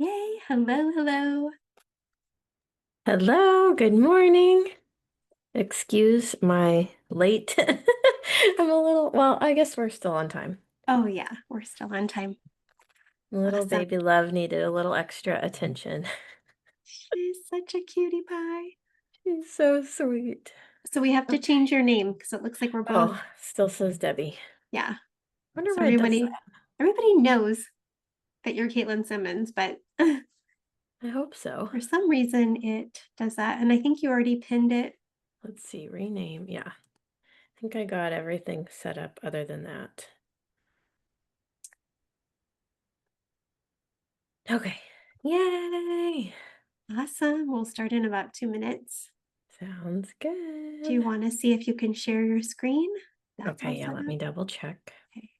Yay, hello, hello. Hello, good morning. Excuse my late. I'm a little, well, I guess we're still on time. Oh yeah, we're still on time. Little Awesome. baby love needed a little extra attention. She's such a cutie pie. She's so sweet. So we have to Okay. change your name because it looks like we're both, Oh, still says Debbie. yeah. Wonder So why it does everybody knows that you're Caitlin Simmons, but for that. I hope so. some reason it does that. And I think you already pinned it. Let's see, rename. Yeah, I think I got everything set up other than that. Okay. Yay. Awesome. We'll start in about 2 minutes. Sounds Do you good. want to see if you can share your screen? That's all Okay, yeah, set let up. me double check. Okay.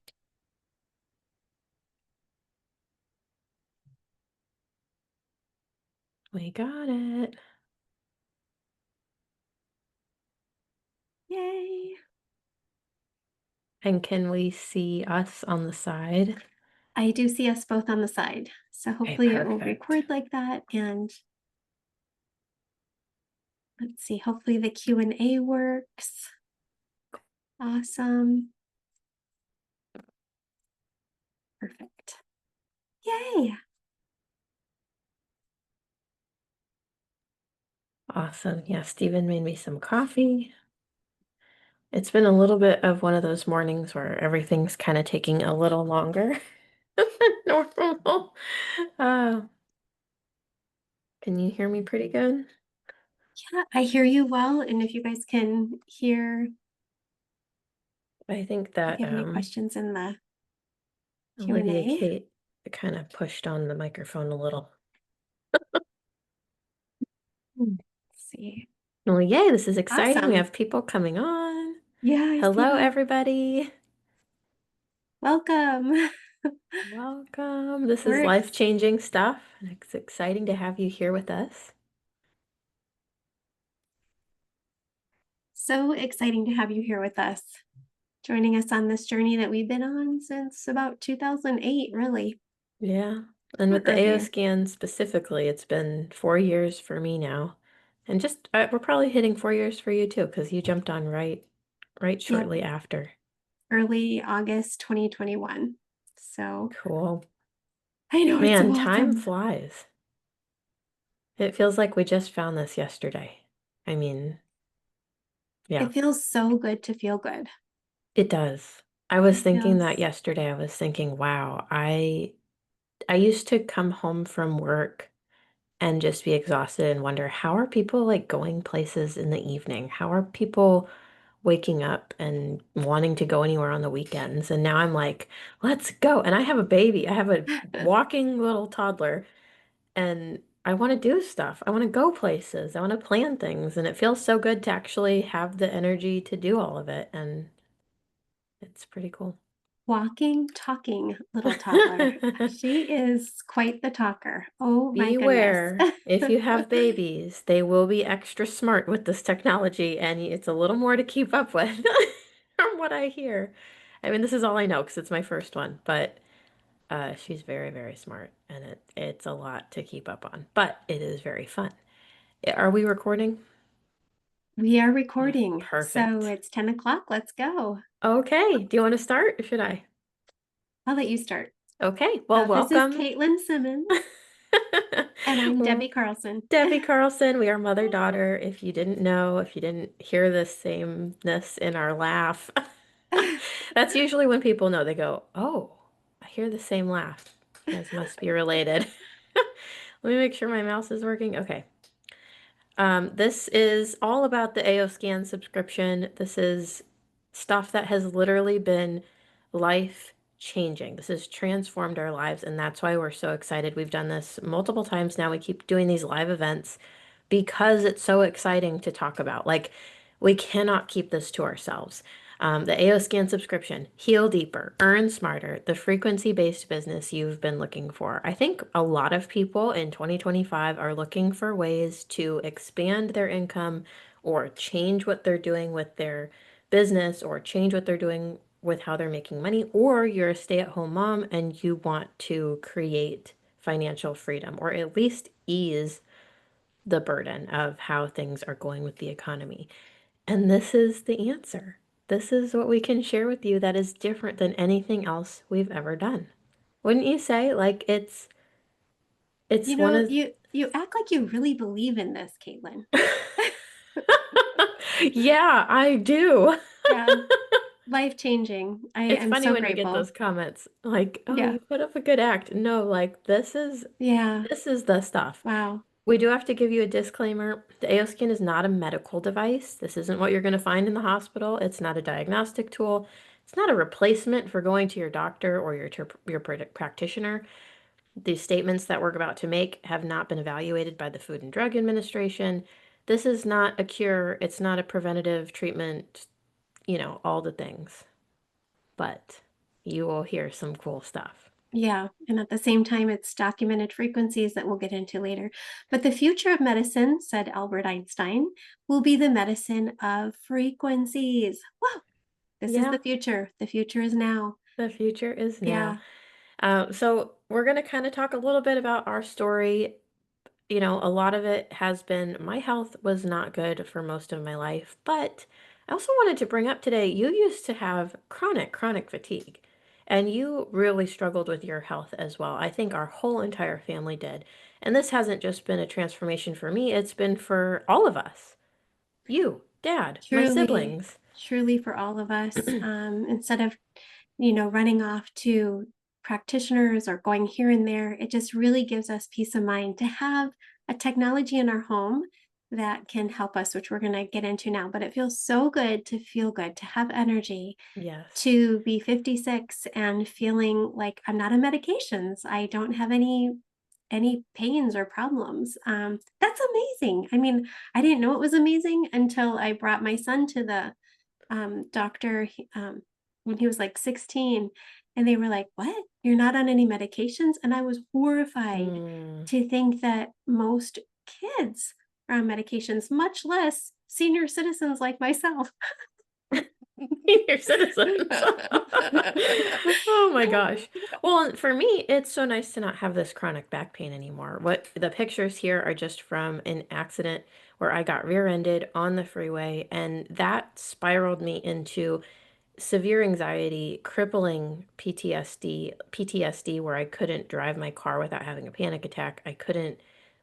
We got it. Yay. And can we see us on the side? I do see us both on the side. So Okay, hopefully it will perfect. record like that. And let's see, hopefully the Q&A works. Awesome. Perfect. Yay. Awesome. Yeah, Steven made me some coffee. It's been a little bit of one of those mornings where everything's kind of taking a little longer than normal. Uh, can you hear me pretty good? Yeah, I hear you well. And if you guys can hear, I think if that you have any questions in the Olivia Q&A. Kate kind of pushed on the microphone a little. Let's see. Well, yay, this is exciting. We Awesome. have people coming on. Yeah, I see Hello, that. everybody. Welcome. Welcome. This is We're life-changing stuff, and it's exciting to have you here with us. so exciting to have you here with us, joining us on this journey that we've been on since about 2008, really, Yeah. And or with the AO earlier. scan specifically, it's been 4 years for me now. And just we're probably hitting 4 years for you too, because you jumped on right Yep, shortly after. early August 2021. So Cool. I know it's a Man, wild time time. flies. It feels like we just found this yesterday. I mean, yeah, It feels so good to feel good. it does. I was It thinking that feels, yesterday. I was thinking, wow, I used to come home from work and just be exhausted and wonder how are people like going places in the evening? How are people waking up and wanting to go anywhere on the weekends? And now I'm like, let's go. And I have a baby. I have a walking little toddler and I want to do stuff. I want to go places. I want to plan things. And it feels so good to actually have the energy to do all of it. And it's pretty cool. walking, talking little toddler. She is quite the talker. Oh my goodness. Beware, if you have babies, they will be extra smart with this technology, and it's a little more to keep up with, from what I hear. I mean, this is all I know because it's my first one, but she's very, very smart, and it's a lot to keep up on, but it is very fun. Are we recording? We are Yeah, recording. So perfect. it's 10 o'clock. Let's go. Okay, do you want to start or should I? I'll let you start. Okay, well, This is welcome. Caitlin Simmons, and I'm Well, Debbie Carlson. Debbie Carlson, we are mother-daughter. If you didn't know, if you didn't hear the sameness in our laugh, that's usually when people know. They go, "Oh, I hear the same laugh. You guys must be related." Let me make sure my mouse is working. Okay. This is all about the AO Scan subscription. This is stuff that has literally been life changing. This has transformed our lives, and that's why we're so excited. We've done this multiple times now. We keep doing these live events because it's so exciting to talk about. Like, we cannot keep this to ourselves. The AO Scan subscription, heal deeper, earn smarter, the frequency based business you've been looking for. I think a lot of people in 2025 are looking for ways to expand their income or change what they're doing with their business or change what they're doing with how they're making money, or you're a stay at home mom and you want to create financial freedom, or at least ease the burden of how things are going with the economy. And this is the answer. This is what we can share with you that is different than anything else we've ever done. Wouldn't you say? Like it's You one know, of you act like you really believe in this, Caitlin. Yeah, I do. Yeah, life changing. It's I'm funny so when we get grateful. those comments like, "Oh, Yeah. you put up a good act." No, like Yeah. this is the stuff. Wow. We do have to give you a disclaimer. The AO scan is not a medical device. This isn't what you're going to find in the hospital. It's not a diagnostic tool. It's not a replacement for going to your doctor or your practitioner. These statements that we're about to make have not been evaluated by the Food and Drug Administration. This is not a cure. It's not a preventative treatment, all the things. But you will hear some cool stuff. Yeah, and at the same time, it's documented frequencies that we'll get into later. But the future of medicine, said Albert Einstein, will be the medicine of frequencies. Wow, this is Yeah, the future. The future is now. the future is now. Yeah, So we're going to kind of talk a little bit about our story. A lot of it has been my health was not good for most of my life, but I also wanted to bring up today, you used to have chronic fatigue, and you really struggled with your health as well. I think our whole entire family did. And this hasn't just been a transformation for me, it's been for all of us. You, dad, my truly, siblings. truly for all of us. Instead of, running off to practitioners or going here and there, it just really gives us peace of mind to have a technology in our home that can help us, which we're going to get into now. But it feels so good to feel good, to have energy, Yes. to be 56 and feeling like I'm not on medications. I don't have any pains or problems. That's amazing. I mean, I didn't know it was amazing until I brought my son to the doctor when he was like 16, and they were like, "What? You're not on any medications?" And I was horrified Mm. to think that most kids are on medications, much less senior citizens like myself. Senior citizens. Oh my gosh. Well, for me, it's so nice to not have this chronic back pain anymore. What the pictures here are just from an accident where I got rear-ended on the freeway, and that spiraled me into severe anxiety, crippling PTSD where I couldn't drive my car without having a panic attack. I couldn't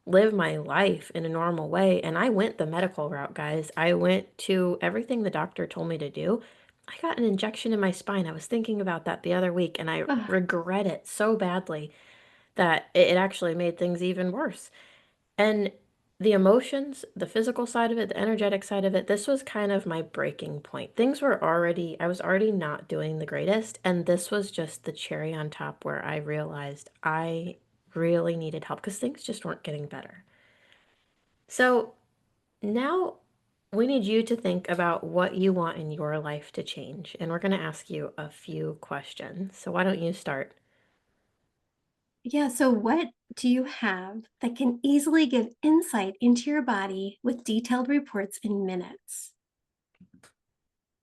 live my life in a normal way. And I went the medical route, guys. I went to everything the doctor told me to do. I got an injection in my spine. I was thinking about that the other week and I Ugh, regret it so badly that it actually made things even worse. And the emotions, the physical side of it, the energetic side of it, this was kind of my breaking point. I was already not doing the greatest. And this was just the cherry on top where I realized I really needed help because things just weren't getting better. So now we need you to think about what you want in your life to change. And we're going to ask you a few questions. So why don't you start? yeah, so what do you have that can easily give insight into your body with detailed reports in minutes?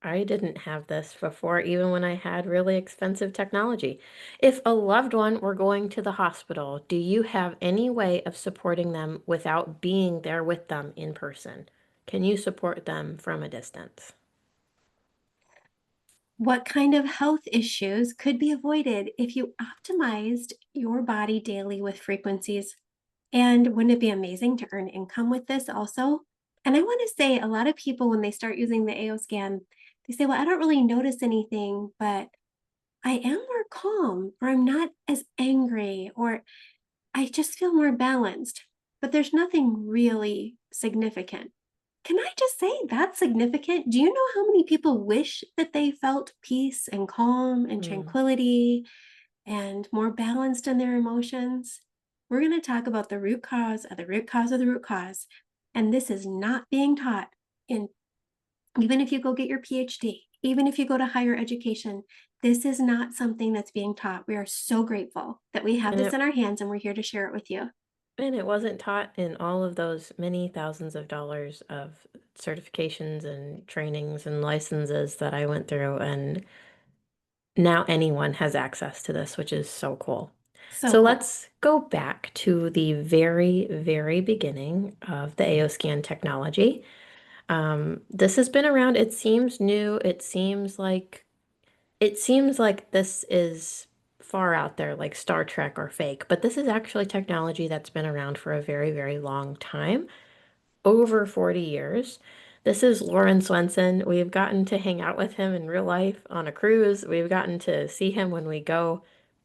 I didn't have this before, even when I had really expensive technology. If a loved one were going to the hospital, do you have any way of supporting them without being there with them in person? Can you support them from a distance? What kind of health issues could be avoided if you optimized your body daily with frequencies? And wouldn't it be amazing to earn income with this also? And I want to say a lot of people, when they start using the AO scan, they say, well, I don't really notice anything, but I am more calm, or I'm not as angry, or I just feel more balanced. But there's nothing really significant. Can I just say that's significant? Do you know how many people wish that they felt peace and calm and Mm. tranquility and more balanced in their emotions? We're going to talk about the root cause of the root cause of the root cause. And this is not being taught in, even if you go get your PhD, even if you go to higher education, this is not something that's being taught. We are so grateful that we have And this it in our hands and we're here to share it with you. and it wasn't taught in all of those many thousands of dollars of certifications and trainings and licenses that I went through, and now anyone has access to this, which is so cool. So So cool. let's go back to the very, very beginning of the AO scan technology. This has been around. It seems new. It seems like this is far out there, like Star Trek or fake, but this is actually technology that's been around for a very, very long time, over 40 years. This is Lauren Swenson. We've gotten to hang out with him in real life on a cruise. We've gotten to see him when we go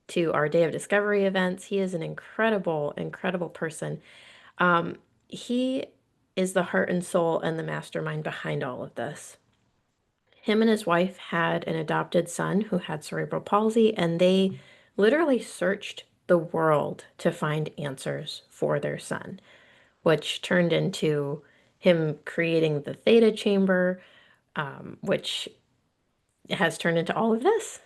to our Day of Discovery events. He is an incredible, incredible person. Um, he is the heart and soul and the mastermind behind all of this. Him and his wife had an adopted son who had cerebral palsy, and they literally searched the world to find answers for their son, which turned into him creating the theta chamber, which has turned into all of this.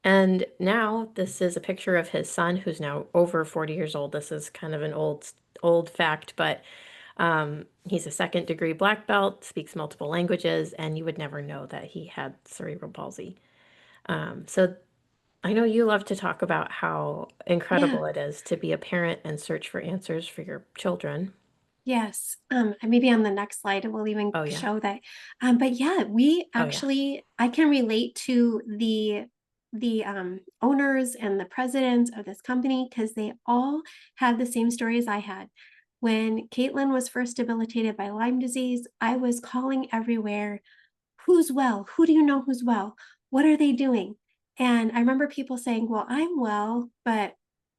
And now this is a picture of his son who's now over 40 years old. This is kind of an old fact, but he's a second degree black belt, speaks multiple languages, and you would never know that he had cerebral palsy. So I know you love to talk about how Yeah. incredible it is to be a parent and search for answers for your children. Yes. And maybe on the next slide, we'll even Oh yeah. show that. But yeah, we Oh yeah. actually, I can relate to the owners and the presidents of this company because they all have the same story as I had. When Caitlin was first debilitated by Lyme disease, I was calling everywhere. Who's well? Who do you know who's well? What are they doing? And I remember people saying, well, I'm well, but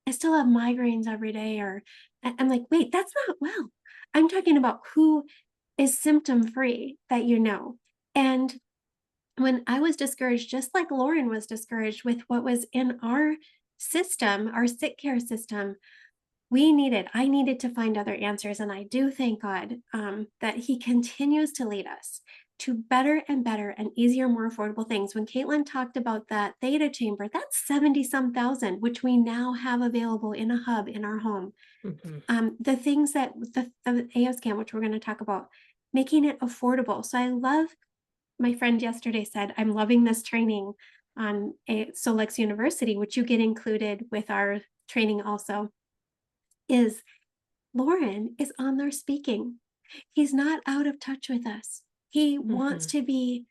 I still have migraines every day. Or I'm like, wait, that's not well. I'm talking about who is symptom free that you know. And when I was discouraged, just like Lauren was discouraged with what was in our system, our sick care system, I needed to find other answers. And I do thank God that He continues to lead us to better and better and easier, more affordable things. When Caitlin talked about that theta chamber, that's 70 some thousand, which we now have available in a hub in our home. Hmm. The things that the AO scan, which we're going to talk about, making it affordable. So I love, my friend yesterday said, I'm loving this training on Solex University, which you get included with our training also, is Lauren is on there speaking. He's not out of touch with us. He wants Hmm. to be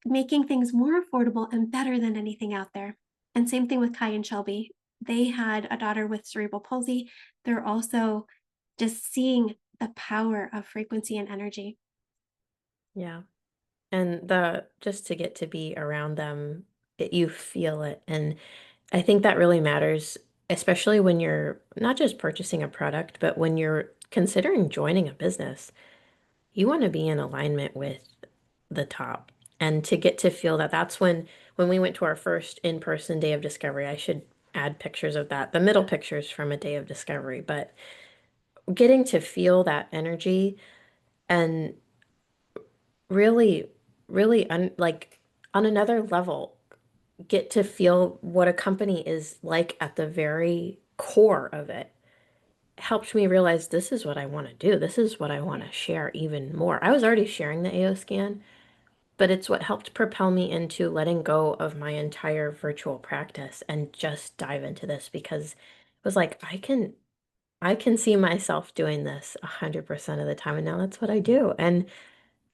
making things more affordable and better than anything out there. And same thing with Kai and Shelby. They had a daughter with cerebral palsy. They're also just seeing the power of frequency and energy. Yeah. And the just to get to be around them, you feel it. And I think that really matters, especially when you're not just purchasing a product, but when you're considering joining a business. You want to be in alignment with the top. And to get to feel that, that's when we went to our first in-person day of discovery. I should add pictures of that, the middle pictures from a day of discovery, but getting to feel that energy and really, really like on another level, get to feel what a company is like at the very core of it helped me realize this is what I want to do. This is what I want Yeah. to share even more. I was already sharing the AO scan, but it's what helped propel me into letting go of my entire virtual practice and just dive into this because it was like I can see myself doing this 100% of the time, and now that's what I do. And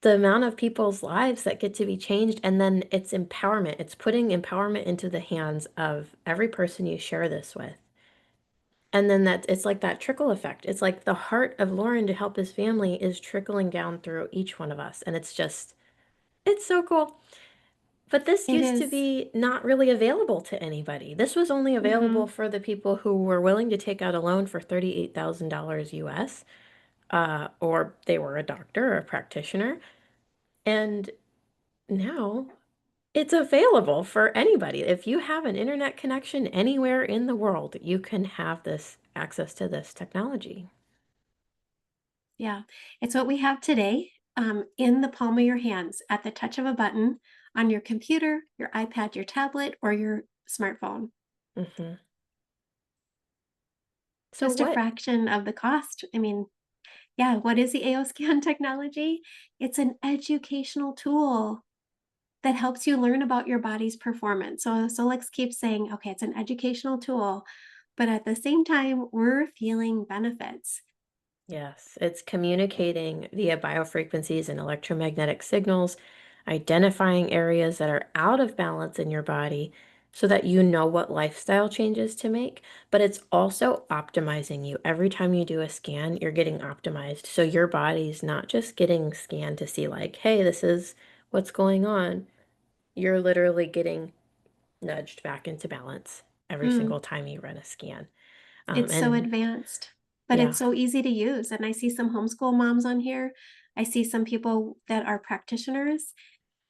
the amount of people's lives that get to be changed, and then it's empowerment. It's putting empowerment into the hands of every person you share this with. And then that it's like that trickle effect. It's like the heart of Lauren to help his family is trickling down through each one of us. And it's so cool. But this It used to is. be not really available to anybody. This was only available Mhm. for the people who were willing to take out a loan for $38,000 US, or they were a doctor or a practitioner. And now it's available for anybody. If you have an internet connection anywhere in the world, you can have this access to this technology. Yeah. It's what we have today in the palm of your hands at the touch of a button on your computer, your iPad, your tablet, or your smartphone. Hmm. So Just a what? fraction of the cost. I mean, yeah, what is the AO scan technology? It's an educational tool that helps you learn about your body's performance. So let's keep saying, okay, it's an educational tool. but at the same time, we're feeling benefits. Yes, it's communicating via biofrequencies and electromagnetic signals, identifying areas that are out of balance in your body so that you know what lifestyle changes to make, but it's also optimizing you. Every time you do a scan, you're getting optimized. So your body's not just getting scanned to see, like, hey, this is what's going on. You're literally getting nudged back into balance every Mm. single time you run a scan. It's so And advanced, but yeah. it's so easy to use, and I see some homeschool moms on here. I see some people that are practitioners.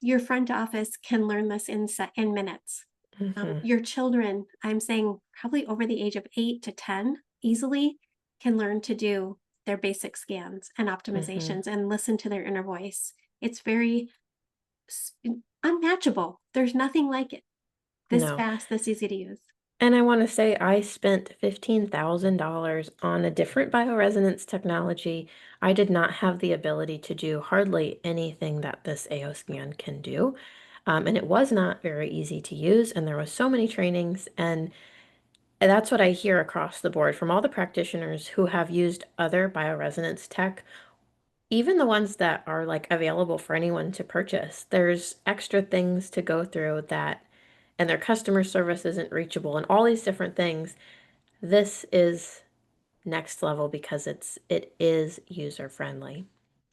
Your front office can learn this in minutes. Hmm. Your children, I'm saying probably over the age of 8 to 10, easily can learn to do their basic scans and Hmm. optimizations and listen to their inner voice. It's very s unmatchable. There's nothing like it. This No. fast, this easy to use. And I want to say I spent $15,000 on a different bioresonance technology. I did not have the ability to do hardly anything that this AO scan can do. And it was not very easy to use, and there was so many trainings, and that's what I hear across the board from all the practitioners who have used other bioresonance tech, even the ones that are like available for anyone to purchase. There's extra things to go through that, and their customer service isn't reachable, and all these different things. This is next level because it is user friendly,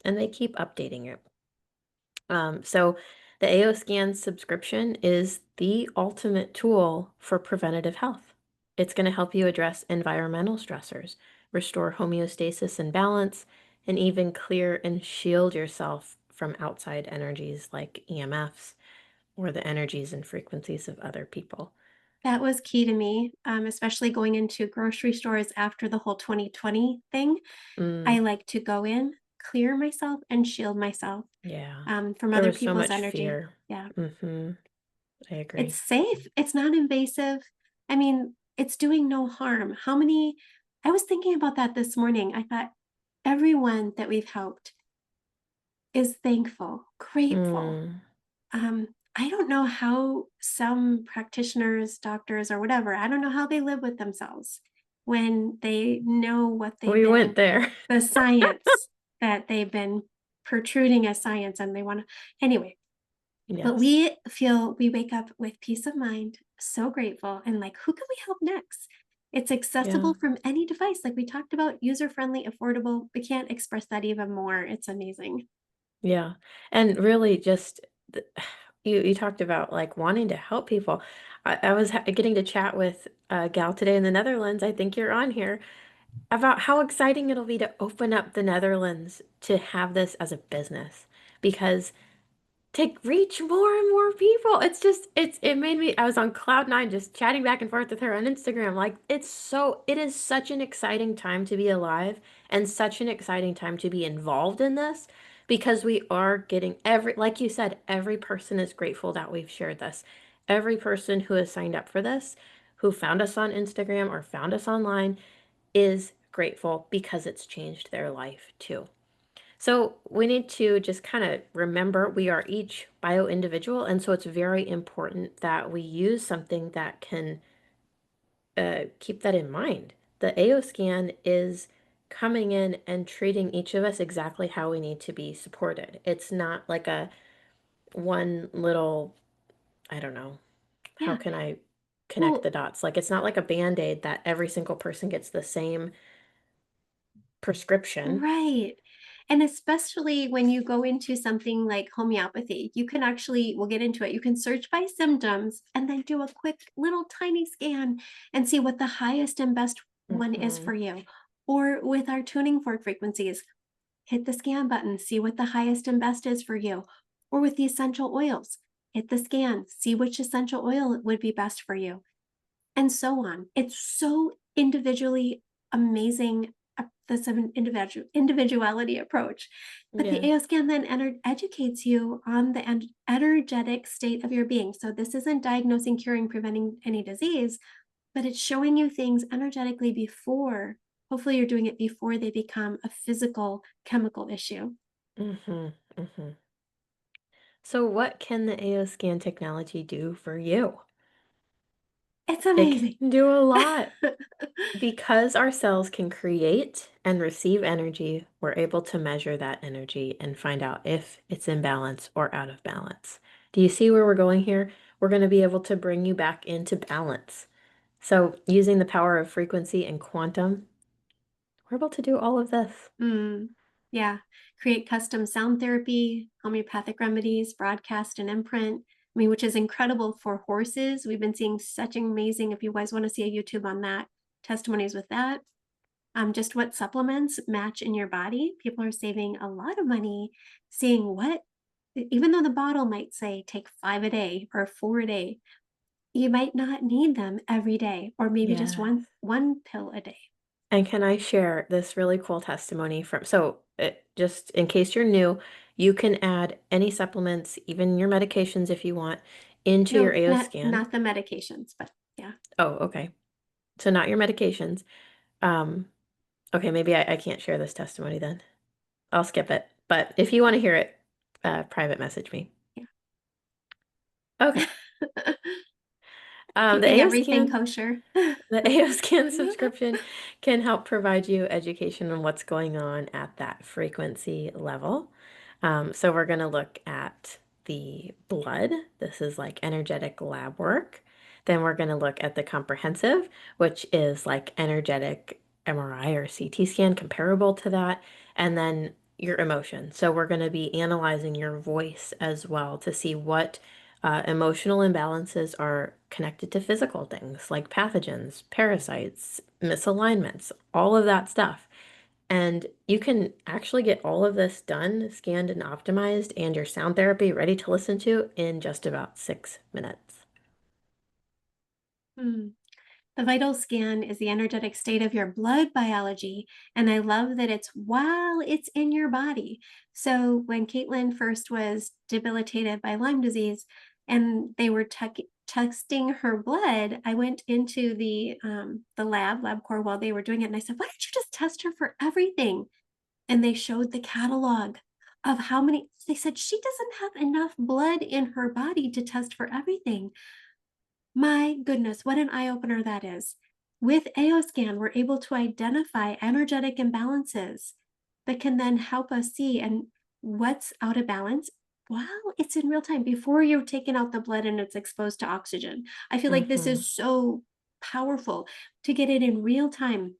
and they keep updating it. So the AO Scan subscription is the ultimate tool for preventative health. It's going to help you address environmental stressors, restore homeostasis and balance, and even clear and shield yourself from outside energies like EMFs or the energies and frequencies of other people. That was key to me, especially going into grocery stores after the whole 2020 thing. Mm, I like to go in, clear myself, and shield myself, yeah. from There other was so people's much energy. fear. Yeah. Mm-hmm. I It's agree. safe, it's not invasive. I mean, it's doing no harm. How many I was thinking about that this morning. I thought everyone that we've helped is thankful, grateful. Mm. I don't know how some practitioners, doctors, or whatever, I don't know how they live with themselves when they know what they've We went been, there. the science that they've been protruding as science and they want to, anyway. But Yes. we wake up with peace of mind, so grateful, and like, who can we help next? It's Yeah. accessible from any device, like we talked about, user friendly, affordable. We can't express that even more. It's amazing. Yeah. And really just th you talked about, like, wanting to help people. I was getting to chat with a gal today in the Netherlands, I think you're on here, about how exciting it'll be to open up the Netherlands to have this as a business because to reach more and more people. It's just it made me I was on cloud nine just chatting back and forth with her on Instagram. Like it is such an exciting time to be alive and such an exciting time to be involved in this because we are getting like you said, every person is grateful that we've shared this. Every person who has signed up for this, who found us on Instagram or found us online, is grateful because it's changed their life too. So we need to just kind of remember we are each bio individual, and so it's very important that we use something that can keep that in mind. The AO scan is coming in and treating each of us exactly how we need to be supported. It's not like a one little, I don't know, how Yeah. can I connect the Well, dots? Like it's not like a band-aid that every single person gets the same prescription. right. And especially when you go into something like homeopathy, you can actually, we'll get into it, you can search by symptoms and then do a quick little tiny scan and see what the highest and best one is Hmm. for you. Or with our tuning fork frequencies, hit the scan button, see what the highest and best is for you. Or with the essential oils, hit the scan, see which essential oil would be best for you, and so on. It's so individually amazing. This an individuality approach. But the Yeah. AO scan then educates you on the energetic state of your being. So this isn't diagnosing, curing, preventing any disease, but it's showing you things energetically before. Hopefully, you're doing it before they become a physical chemical issue. Hmm. Hmm. So what can the AO scan technology do for you? It's It amazing. can do a lot. Because our cells can create and receive energy, we're able to measure that energy and find out if it's in balance or out of balance. Do you see where we're going here? We're going to be able to bring you back into balance. So, using the power of frequency and quantum, we're able to do all of this. Mm, yeah. Create custom sound therapy, homeopathic remedies, broadcast and imprint. I mean, which is incredible for horses. We've been seeing such amazing, if you guys want to see a YouTube on that, testimonies with that. Just what supplements match in your body. People are saving a lot of money seeing what, even though the bottle might say take 5 a day or 4 a day, you might not need them every day, or maybe just Yes. one pill a day. And can I share this really cool testimony from, just in case you're new, you can add any supplements, even your medications if you want, into your No, AO not scan. not the medications, but yeah. Oh, okay. So not your medications. Um, okay, maybe I can't share this testimony then. I'll skip it. But if you want to hear it, private message me. Okay. Yeah. The Keeping AO everything scan kosher. The AOScan subscription can help provide you education on what's going on at that frequency level. So we're going to look at the blood. This is like energetic lab work. Then we're going to look at the comprehensive, which is like energetic MRI or CT scan comparable to that. And then your emotion. So we're going to be analyzing your voice as well to see what emotional imbalances are connected to physical things like pathogens, parasites, misalignments, all of that stuff. And you can actually get all of this done, scanned and optimized, and your sound therapy ready to listen to in just about 6 minutes. Hmm. The vital scan is the energetic state of your blood biology. And I love that it's while it's in your body. So when Caitlin first was debilitated by Lyme disease and they were testing her blood, I went into the LabCorp while they were doing it. And I said, why don't you just test her for everything? And they showed the catalog of how many, they said she doesn't have enough blood in her body to test for everything. My goodness, what an eye opener that is. With AOScan, we're able to identify energetic imbalances that can then help us see and what's out of balance while it's in real time before you're taking out the blood and it's exposed to oxygen. I feel like this Hmm. is so powerful to get it in real time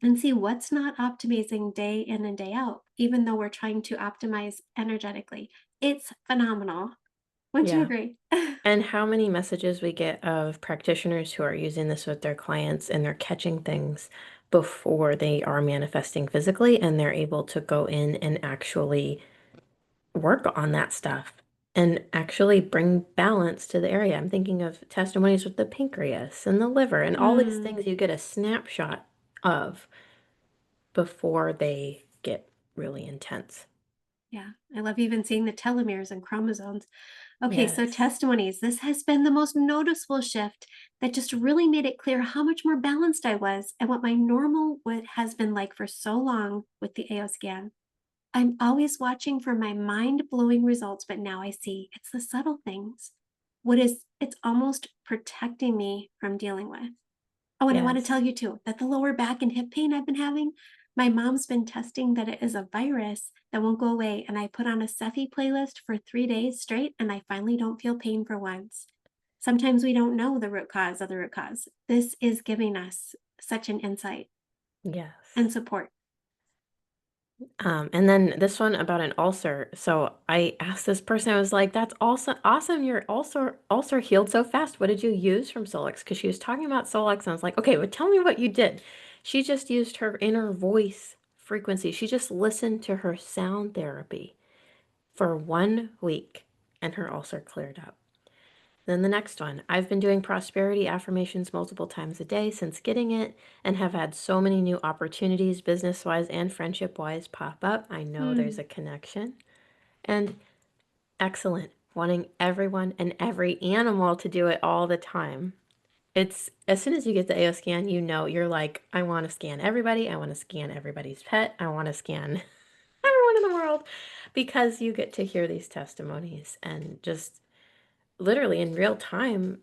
and see what's not optimizing day in and day out, even though we're trying to optimize energetically. It's phenomenal. Wouldn't you Yeah. agree? And how many messages we get of practitioners who are using this with their clients and they're catching things before they are manifesting physically and they're able to go in and actually work on that stuff and actually bring balance to the area. I'm thinking of testimonies with the pancreas and the liver and all these Mm. things you get a snapshot of before they get really intense. Yeah, I love even seeing the telomeres and chromosomes. Okay, so Yes. testimonies. This has been the most noticeable shift that just really made it clear how much more balanced I was and what my normal what has been like for so long with the AO scan. I'm always watching for my mind-blowing results, but now I see it's the subtle things. It's almost protecting me from dealing with. Oh, and I want to Yes. tell you too that the lower back and hip pain I've been having, my mom's been testing that it is a virus that won't go away. And I put on a Cephi playlist for 3 days straight, and I finally don't feel pain for once. Sometimes we don't know the root cause of the root cause. This is giving us such an insight Yes. and support. And then this one about an ulcer. So I asked this person, I was like, that's awesome. Awesome. Your ulcer healed so fast. What did you use from Solex? Because she was talking about Solex, and I was like, okay, but tell me what you did. She just used her inner voice frequency. She just listened to her sound therapy for 1 week, and her ulcer cleared up. Then the next one. I've been doing prosperity affirmations multiple times a day since getting it and have had so many new opportunities, business wise and friendship wise, pop up. I know there's Mm, a connection. And excellent. Wanting everyone and every animal to do it all the time. It's as soon as you get the AO scan, you know, you're like, I want to scan everybody. I want to scan everybody's pet. I want to scan everyone in the world because you get to hear these testimonies and just literally in real time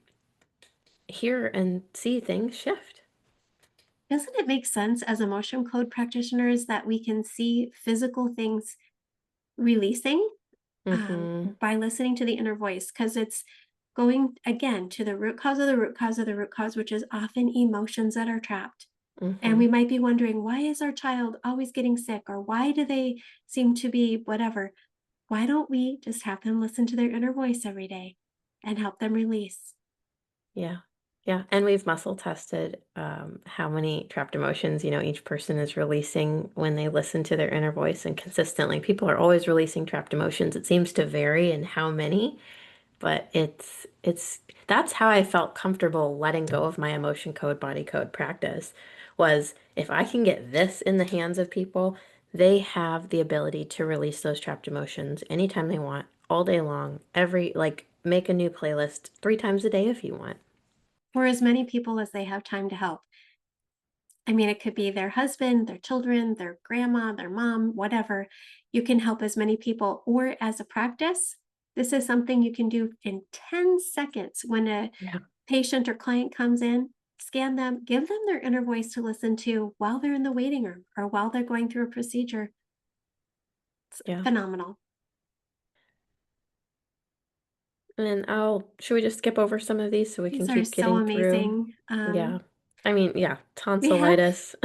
hear and see things shift. Doesn't it make sense as emotion code practitioners that we can see physical things releasing Mhm. by listening to the inner voice? Because it's going again to the root cause of the root cause of the root cause, which is often emotions that are trapped. And we Mhm. might be wondering, why is our child always getting sick? Or why do they seem to be whatever? Why don't we just have them listen to their inner voice every day and help them release? Yeah. Yeah, and we've muscle tested, how many trapped emotions, each person is releasing when they listen to their inner voice, and consistently, people are always releasing trapped emotions. It seems to vary in how many, but it's that's how I felt comfortable letting go of my emotion code, body code practice, was if I can get this in the hands of people, they have the ability to release those trapped emotions anytime they want, all day long, make a new playlist 3 times a day if you want. For as many people as they have time to help. I mean, it could be their husband, their children, their grandma, their mom, whatever. You can help as many people. Or as a practice, this is something you can do in 10 seconds when a Yeah. patient or client comes in. Scan them, give them their inner voice to listen to while they're in the waiting room or while they're going through a procedure. It's Yeah. phenomenal. And then should we just skip over some of these so we can These are keep so getting through? amazing. Yeah. I mean, yeah, We have tonsillitis.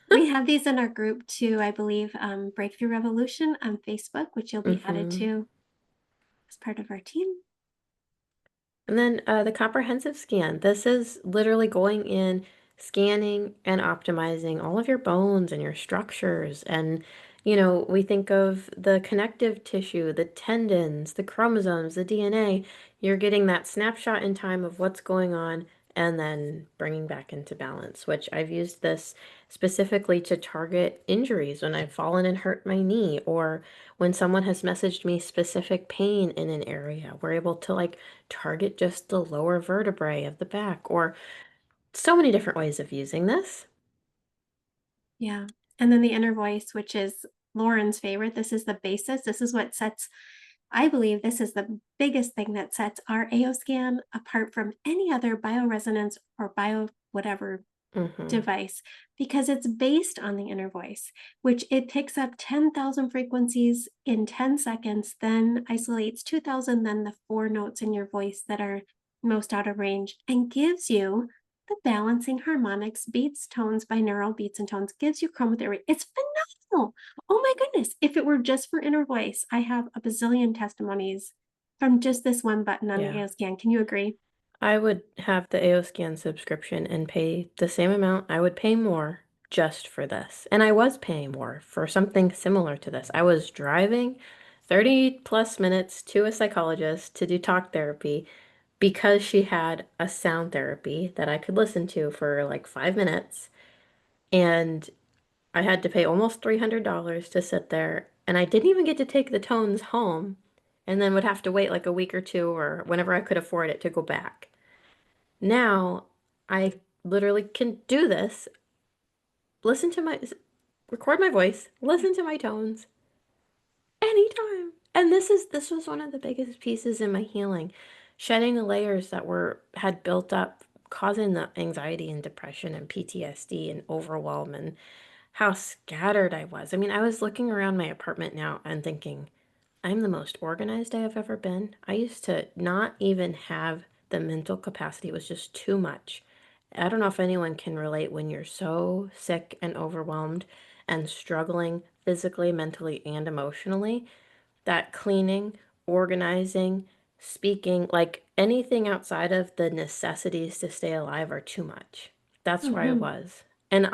we have these in our group too, I believe, Breakthrough Revolution on Facebook, which you'll be added Hmm. to as part of our team. And then the comprehensive scan. This is literally going in, scanning and optimizing all of your bones and your structures. And, we think of the connective tissue, the tendons, the chromosomes, the DNA. You're getting that snapshot in time of what's going on and then bringing back into balance, which I've used this specifically to target injuries when I've fallen and hurt my knee, or when someone has messaged me specific pain in an area. We're able to target just the lower vertebrae of the back, or so many different ways of using this. Yeah. And then the inner voice, which is Lauren's favorite. This is the basis. This is what sets, I believe, this is the biggest thing that sets our AO scan apart from any other bioresonance or bio whatever Hmm. device because it's based on the inner voice, which it picks up 10,000 frequencies in 10 seconds, then isolates 2,000, then the four notes in your voice that are most out of range, and gives you the balancing harmonics, beats, tones, binaural beats and tones, gives you chromotherapy. It's phenomenal. Oh my goodness. If it were just for inner voice, I have a bazillion testimonies from just this one button on the Yeah. AO scan. Can you agree? I would have the AOScan subscription and pay the same amount. I would pay more just for this. And I was paying more for something similar to this. I was driving 30 plus minutes to a psychologist to do talk therapy because she had a sound therapy that I could listen to for like 5 minutes. And I had to pay almost $300 to sit there. And I didn't even get to take the tones home, and then would have to wait like a week or two or whenever I could afford it to go back. Now I literally can do this, listen to record my voice, listen to my tones anytime. And this was one of the biggest pieces in my healing, shedding the layers that had built up, causing the anxiety and depression and PTSD and overwhelm, and how scattered I was. I mean, I was looking around my apartment now and thinking, I'm the most organized I have ever been. I used to not even have the mental capacity. It was just too much. I don't know if anyone can relate when you're so sick and overwhelmed and struggling physically, mentally, and emotionally, that cleaning, organizing, speaking, like anything outside of the necessities to stay alive are too much. That's where I Mhm. was. And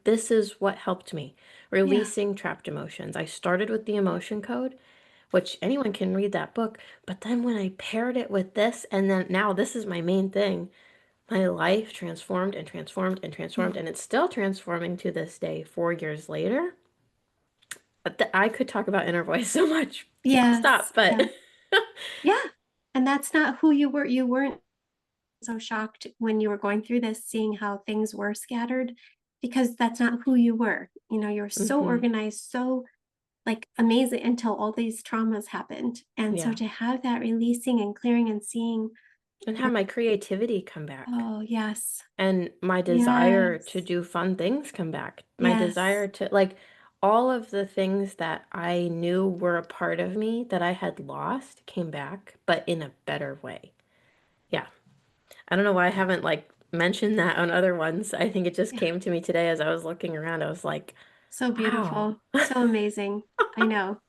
this is what helped me Yeah. releasing trapped emotions. I started with the emotion code, which anyone can read that book. But then when I paired it with this, and then now this is my main thing, my life transformed and transformed and transformed, Yeah. and it's still transforming to this day, 4 years later. But I could talk about inner voice so much. Yes. Stop, but Yeah. Yeah. And that's not who you were. You weren't so shocked when you were going through this, seeing how things were scattered, because that's not who you were. You're so hmm. organized, so like amazing until all these traumas happened. And so Yeah. to have that releasing and clearing and seeing, And have And my creativity come back. oh, yes. And my desire to Yes. do fun things come back. My Yes. desire to like all of the things that I knew were a part of me that I had lost came back, but in a better way. Yeah. I don't know why I haven't like mentioned that on other ones. I think it just Yeah. came to me today as I was looking around. I was like, So wow. beautiful. So amazing. I know.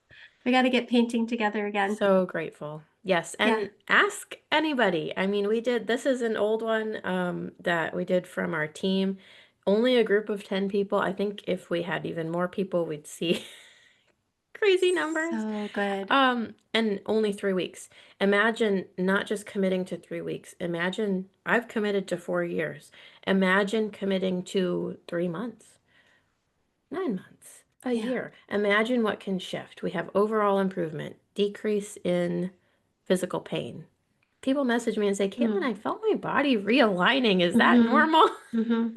We got to get painting together again. So grateful. Yes, Yeah. and ask anybody. I mean, we did this is an old one that we did from our team. Only a group of 10 people. I think if we had even more people, we'd see crazy numbers. So good. And only 3 weeks. Imagine not just committing to 3 weeks. Imagine I've committed to 4 years. Imagine committing to 3 months. 9 months, a Yeah. year. Imagine what can shift. We have overall improvement, decrease in physical pain. People message me and say, Caitlin, Mm. I felt my body realigning. Is that Mhm. normal? Mhm.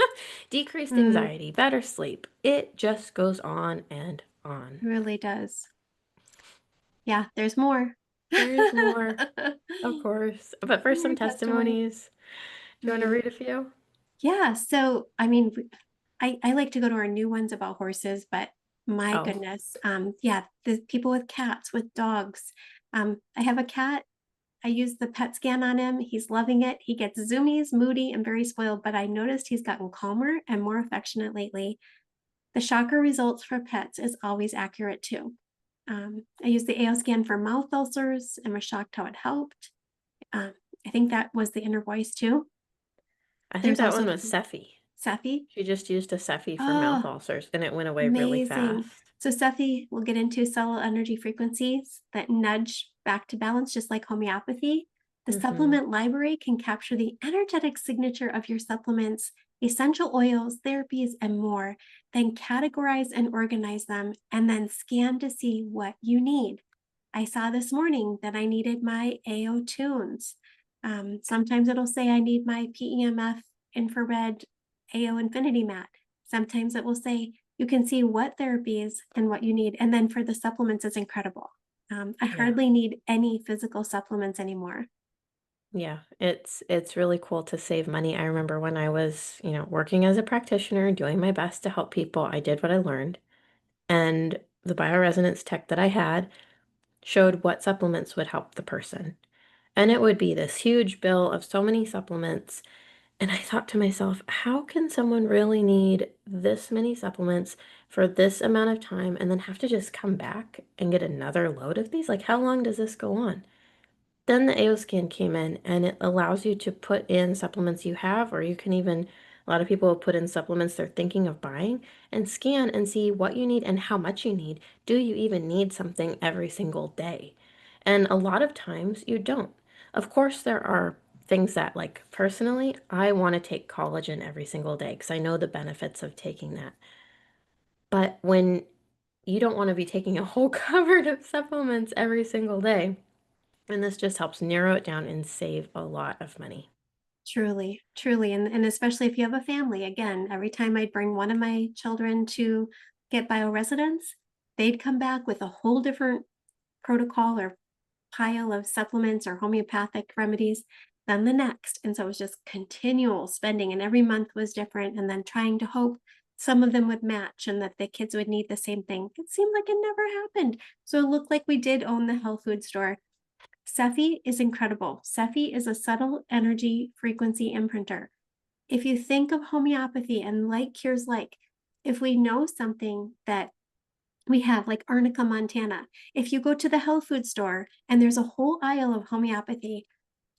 Decreased Mm. anxiety, better sleep. It just goes on and on. It really does. Yeah, there's more. There's more, of course. But for some More testimony. testimonies, do you want to Mm. read a few? Yeah, so I mean, I like to go to our new ones about horses, but my Oh, goodness, yeah, the people with cats, with dogs. I have a cat. I use the pet scan on him. He's loving it. He gets zoomies, moody, and very spoiled, but I noticed he's gotten calmer and more affectionate lately. The shocker results for pets is always accurate too. I used the AO scan for mouth ulcers and was shocked how it helped. Um, I think that was the inner voice too. I think There's that also one was different Cephi. Cephi. She just used a Cephi for mouth Oh, ulcers and it went away really amazing. fast. So Cephi will get into cellular energy frequencies that nudge back to balance, just like homeopathy. The Mm-hmm. supplement library can capture the energetic signature of your supplements, essential oils, therapies, and more, then categorize and organize them, and then scan to see what you need. I saw this morning that I needed my AO tunes. Sometimes it'll say I need my PEMF infrared AO infinity mat. Sometimes it will say you can see what therapies and what you need. And then for the supplements, it's incredible. I Yeah. hardly need any physical supplements anymore. Yeah, it's really cool to save money. I remember when I was, working as a practitioner, doing my best to help people, I did what I learned. And the bioresonance tech that I had showed what supplements would help the person. And it would be this huge bill of so many supplements. And I thought to myself, how can someone really need this many supplements for this amount of time and then have to just come back and get another load of these? Like, how long does this go on? Then the AO scan came in and it allows you to put in supplements you have, or you can even, a lot of people will put in supplements they're thinking of buying and scan and see what you need and how much you need. Do you even need something every single day? And a lot of times you don't. Of course, there are things that, like personally, I want to take collagen every single day because I know the benefits of taking that. But when you don't want to be taking a whole cupboard of supplements every single day, and this just helps narrow it down and save a lot of money. Truly, truly. And especially if you have a family, again, every time I'd bring one of my children to get bioresonance, they'd come back with a whole different protocol or pile of supplements or homeopathic remedies than the next. And so it was just continual spending, and every month was different. And then trying to hope some of them would match and that the kids would need the same thing. It seemed like it never happened. So it looked like we did own the health food store. Cephi is incredible. Cephi is a subtle energy frequency imprinter. If you think of homeopathy and like cures like, if we know something that we have like Arnica montana. If you go to the health food store and there's a whole aisle of homeopathy,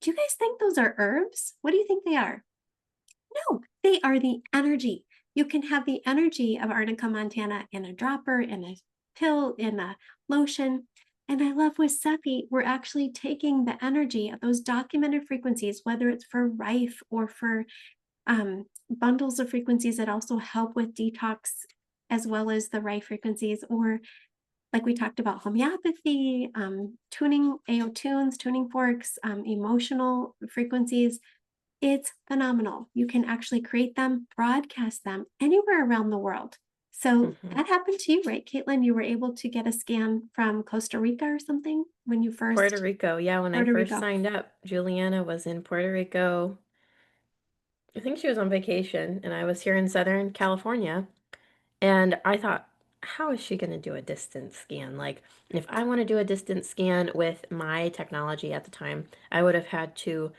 do you guys think those are herbs? What do you think they are? No, they are the energy. You can have the energy of Arnica montana in a dropper, in a pill, in a lotion. And I love with Sephi, we're actually taking the energy of those documented frequencies, whether it's for rife or for bundles of frequencies that also help with detox, as well as the rife frequencies, or like we talked about homeopathy, tuning AO tunes, tuning forks, emotional frequencies. It's phenomenal. You can actually create them, broadcast them anywhere around the world. So Mhm. that happened to you, right, Caitlin? You were able to get a scan from Costa Rica or something when you Puerto first Rico, yeah, when I Puerto first Rico. signed up, Juliana was in Puerto Rico. I think she was on vacation, and I was here in Southern California. And I thought, how is she going to do a distance scan? Like, if I want to do a distance scan with my technology at the time, I would have had to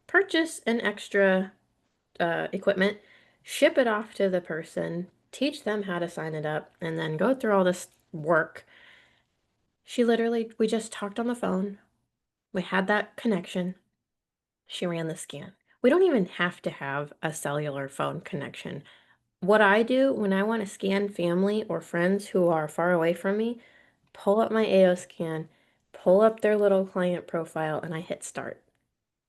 purchase an extra equipment, ship it off to the person, teach them how to sign it up, and then go through all this work. She literally, we just talked on the phone. We had that connection. She ran the scan. We don't even have to have a cellular phone connection. What I do when I want to scan family or friends who are far away from me, pull up my AO scan, pull up their little client profile, and I hit start.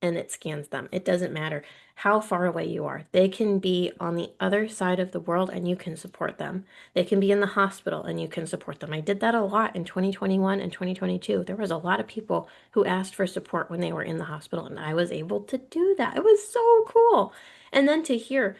And it scans them. It doesn't matter how far away you are. They can be on the other side of the world and you can support them. They can be in the hospital and you can support them. I did that a lot in 2021 and 2022. There was a lot of people who asked for support when they were in the hospital, and I was able to do that. It was so cool. And then to hear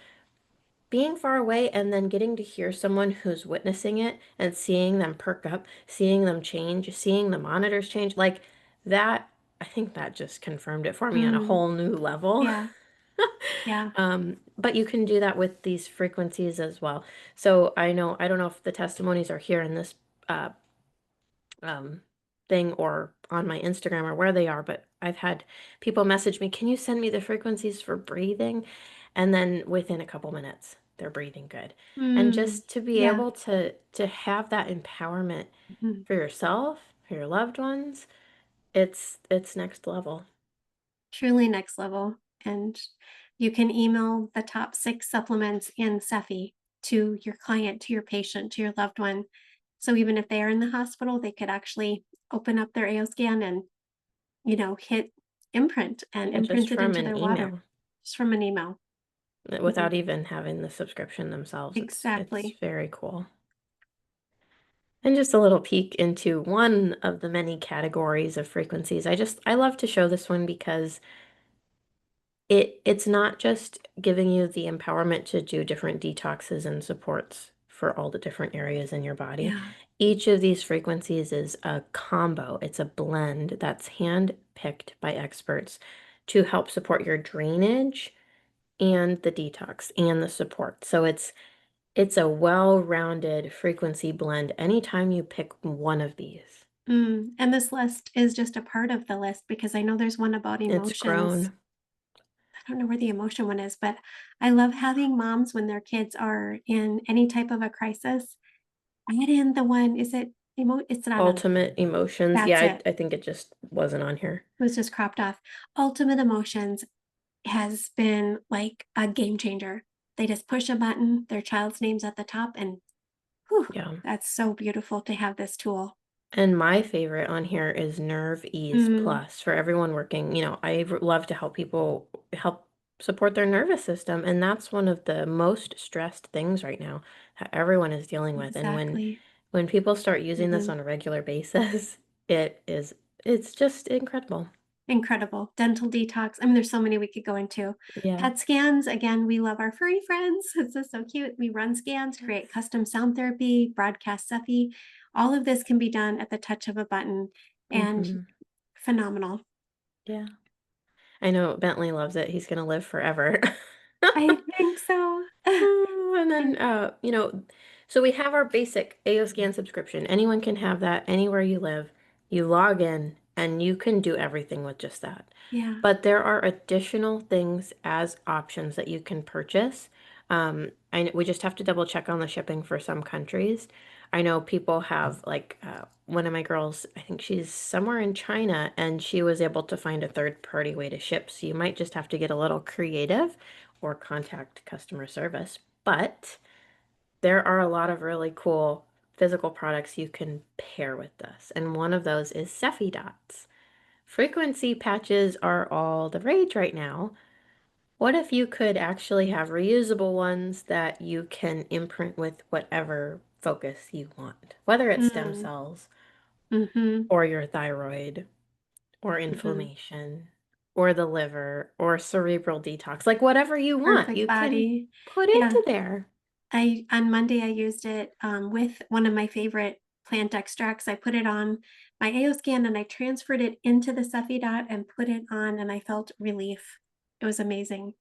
being far away and then getting to hear someone who's witnessing it and seeing them perk up, seeing them change, seeing the monitors change, like that, I think that just confirmed it for me on a Mm, whole new level. yeah, yeah. But you can do that with these frequencies as well. So I don't know if the testimonies are here in this uh, um, thing or on my Instagram or where they are, but I've had people message me, can you send me the frequencies for breathing? And then within a couple minutes, they're breathing good. And Mm, just to be yeah. able to have that empowerment Mhm. for yourself, for your loved ones, it's next level. Truly next level. And you can email the top 6 supplements in Cephi to your client, to your patient, to your loved one. So even if they are in the hospital, they could actually open up their AO scan and, hit imprint and Yeah, just imprint it from into an their water email just from an email. Mhm. without even having the subscription themselves. It's Exactly. very cool. And just a little peek into one of the many categories of frequencies. I love to show this one because it's not just giving you the empowerment to do different detoxes and supports for all the different areas in your body. Yeah. Each of these frequencies is a combo. It's a blend that's hand picked by experts to help support your drainage and the detox and the support. So it's a well-rounded frequency blend anytime you pick one of these. And this list is just a part of the list because I know there's one about It's emotions. grown. I don't know where the emotion one is, but I love having moms when their kids are in any type of a crisis. Add in the one, is it it's not on, Ultimate emotions. Yeah, that's it. I think it just wasn't on here. It was just cropped off. Ultimate Emotions has been like a game changer. They just push a button, their child's name's at the top, and whew, Yeah. that's so beautiful to have this tool. And my favorite on here is Nerve Ease Mm, Plus for everyone working. Love to help people help support their nervous system. And that's one of the most stressed things right now that everyone is dealing with. And exactly. when people start using this Mhm. on a regular basis, it is it's just incredible. Incredible. Dental detox. I mean, there's so many we could go into. Yeah. Pet scans. Again, we love our furry friends. This is so cute. We run scans, create Yes. custom sound therapy, broadcast Cephi. All of this can be done at the touch of a button and Hmm. phenomenal. Yeah. I know Bentley loves it. He's gonna live forever. I think so. And then, And so we have our basic AO scan subscription. Anyone can have that anywhere you live. You log in and you can do everything with just that. yeah. But there are additional things as options that you can purchase. We just have to double check on the shipping for some countries. I know people have, like, one of my girls, I think she's somewhere in China, and she was able to find a third-party way to ship. So you might just have to get a little creative or contact customer service. But there are a lot of really cool physical products you can pair with this. And one of those is Cephi dots. Frequency patches are all the rage right now. What if you could actually have reusable ones that you can imprint with whatever focus you want, whether it's stem Mm, cells mm-hmm, or your thyroid or mm-hmm. inflammation or the liver or cerebral detox, like whatever you want, Perfect you can body. put Yeah. into there. I on Monday I used it with one of my favorite plant extracts. I put it on my AO scan and I transferred it into the Cephi dot and put it on, and I felt relief. It was amazing.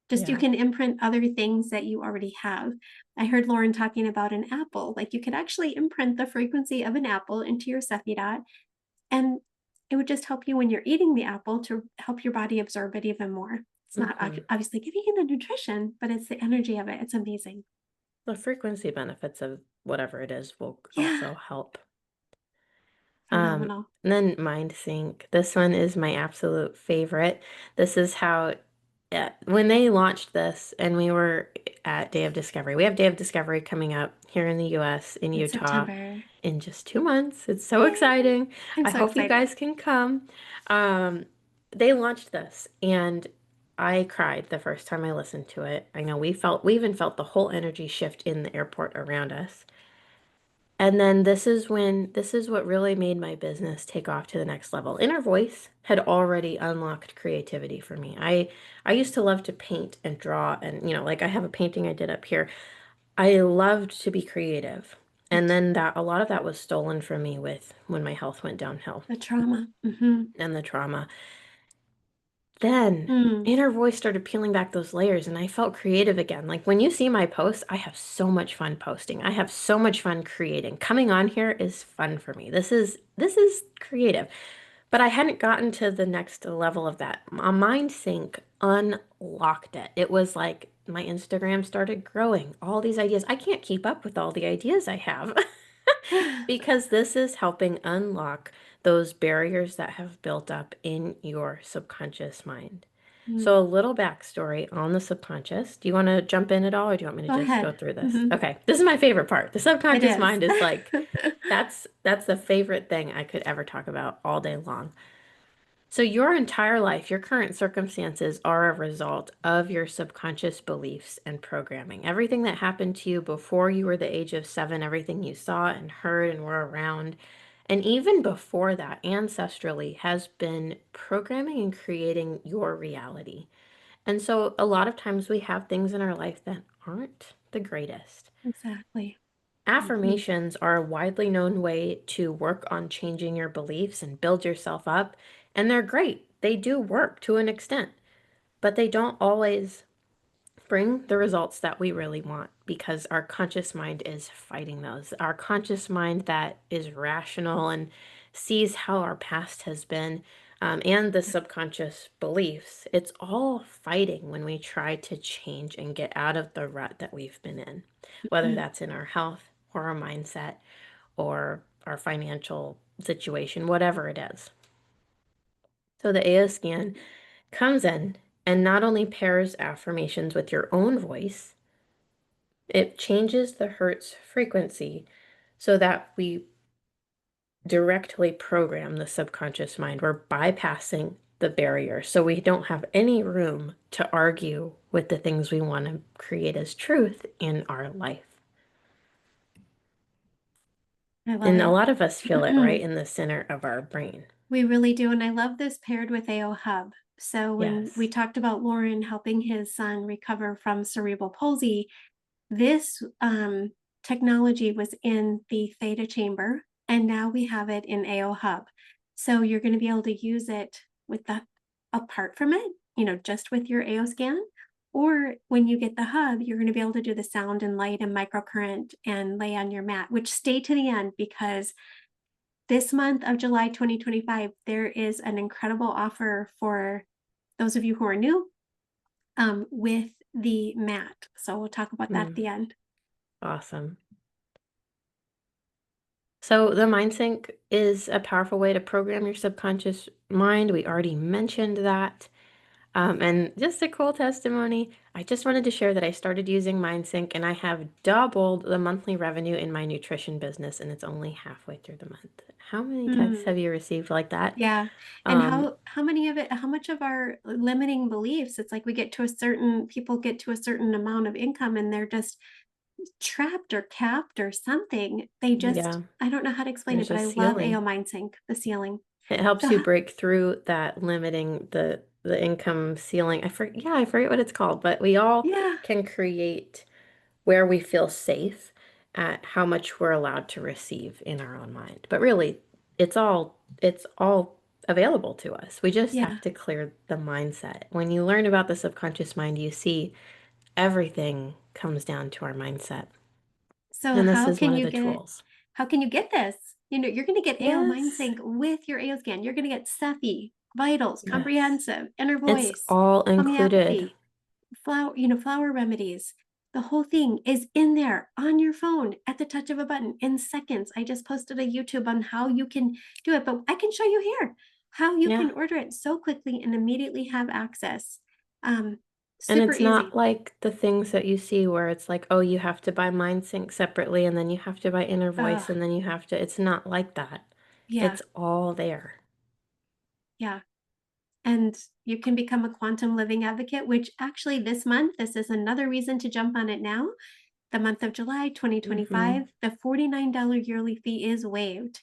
Just you Yeah. can imprint other things that you already have. I heard Lauren talking about an apple. Like you could actually imprint the frequency of an apple into your Cephi dot, and it would just help you when you're eating the apple to help your body absorb it even more. It's not Hmm. obviously giving you the nutrition, but it's the energy of it. It's amazing. The frequency benefits of whatever it is will Yeah, also help. Um, phenomenal. and then Mind Sync. This one is my absolute favorite. This is how, when they launched this and we were at Day of Discovery, we have Day of Discovery coming up here in the US, in In Utah, September. in just 2 months. It's so Yay! exciting. I'm I so hope you excited. guys can come. Um, they launched this and I cried the first time I listened to it. I know we even felt the whole energy shift in the airport around us. And then this is what really made my business take off to the next level. Inner voice had already unlocked creativity for me. I used to love to paint and draw and like I have a painting I did up here. I loved to be creative. Me And then too. that a lot of that was stolen from me with when my health went downhill The trauma. Hmm. and the trauma. Then Mm. inner voice started peeling back those layers and I felt creative again. Like when you see my posts, I have so much fun posting. I have so much fun creating. Coming on here is fun for me. This is creative. But I hadn't gotten to the next level of that. A mind sync unlocked it. It was like my Instagram started growing. All these ideas. I can't keep up with all the ideas I have. Because this is helping unlock those barriers that have built up in your subconscious mind. So, a Mm. little backstory on the subconscious. Do you want to jump in at all, or do you want me to Go just go ahead. through this? Hmm. Okay, this is my favorite part. The It subconscious is. mind is like that's the favorite thing I could ever talk about all day long. So, your entire life, your current circumstances are a result of your subconscious beliefs and programming. Everything that happened to you before you were the age of 7, everything you saw and heard and were around, and even before that, ancestrally, has been programming and creating your reality. And so, a lot of times we have things in our life that aren't the greatest. Exactly. Hmm. Affirmations are a widely known way to work on changing your beliefs and build yourself up, and they're great. They do work to an extent, but they don't always bring the results that we really want because our conscious mind is fighting those. Our conscious mind that is rational and sees how our past has been, and the subconscious beliefs, it's all fighting when we try to change and get out of the rut that we've been in, whether Mm. that's in our health or our mindset or our financial situation, whatever it is. So the AO scan comes in and not only pairs affirmations with your own voice, it changes the Hertz frequency so that we directly program the subconscious mind. We're bypassing the barrier. So we don't have any room to argue with the things we want to create as truth in our life. I love And a it. lot of us feel it right in the center of our brain. We really do. And I love this paired with AO Hub. So when we Yes. talked about Lauren helping his son recover from cerebral palsy, this technology was in the theta chamber, and now we have it in AO Hub. So you're going to be able to use it with the apart from it, just with your AO scan. Or when you get the hub, you're going to be able to do the sound and light and microcurrent and lay on your mat, which stay to the end because this month of July 2025, there is an incredible offer for those of you who are new with the mat. So we'll talk about that at Mm, the end. awesome. So the mind sync is a powerful way to program your subconscious mind. We already mentioned that. And just a cool testimony. I just wanted to share that I started using MindSync and I have doubled the monthly revenue in my nutrition business, and it's only halfway through the month. How many texts Mm, have you received like that? yeah. And Um, how much of our limiting beliefs, it's like we get to a certain people get to a certain amount of income and they're just trapped or capped or something. They just yeah, I don't know how to explain it, there's but a I love ceiling. AO MindSync, the ceiling. It helps So you break through that limiting the income ceiling. I forget what it's called, but we all yeah. can create where we feel safe at how much we're allowed to receive in our own mind. But really, it's all available to us. We just have Yeah. to clear the mindset. When you learn about the subconscious mind, you see everything comes down to our mindset. So And this is one of the tools. how can you get this? You know, you're going to get AO Mind Yes. Sync with your AO scan. You're going to get Cephi, Vitals, Yes. Comprehensive, Inner It's Voice, all included. Homeopathy, flower remedies. The whole thing is in there on your phone at the touch of a button in seconds. I just posted a YouTube on how you can do it, but I can show you here how you Yeah. can order it so quickly and immediately have access. Um, And Super it's not easy. like the things that you see where it's like, oh, you have to buy MindSync separately and then you have to buy Inner Uh, Voice and then you have to, it's not like that. yeah, It's all there. yeah. And you can become a quantum living advocate, which actually this month, this is another reason to jump on it now. The month of July Hmm. 2025, the $49 yearly fee is waived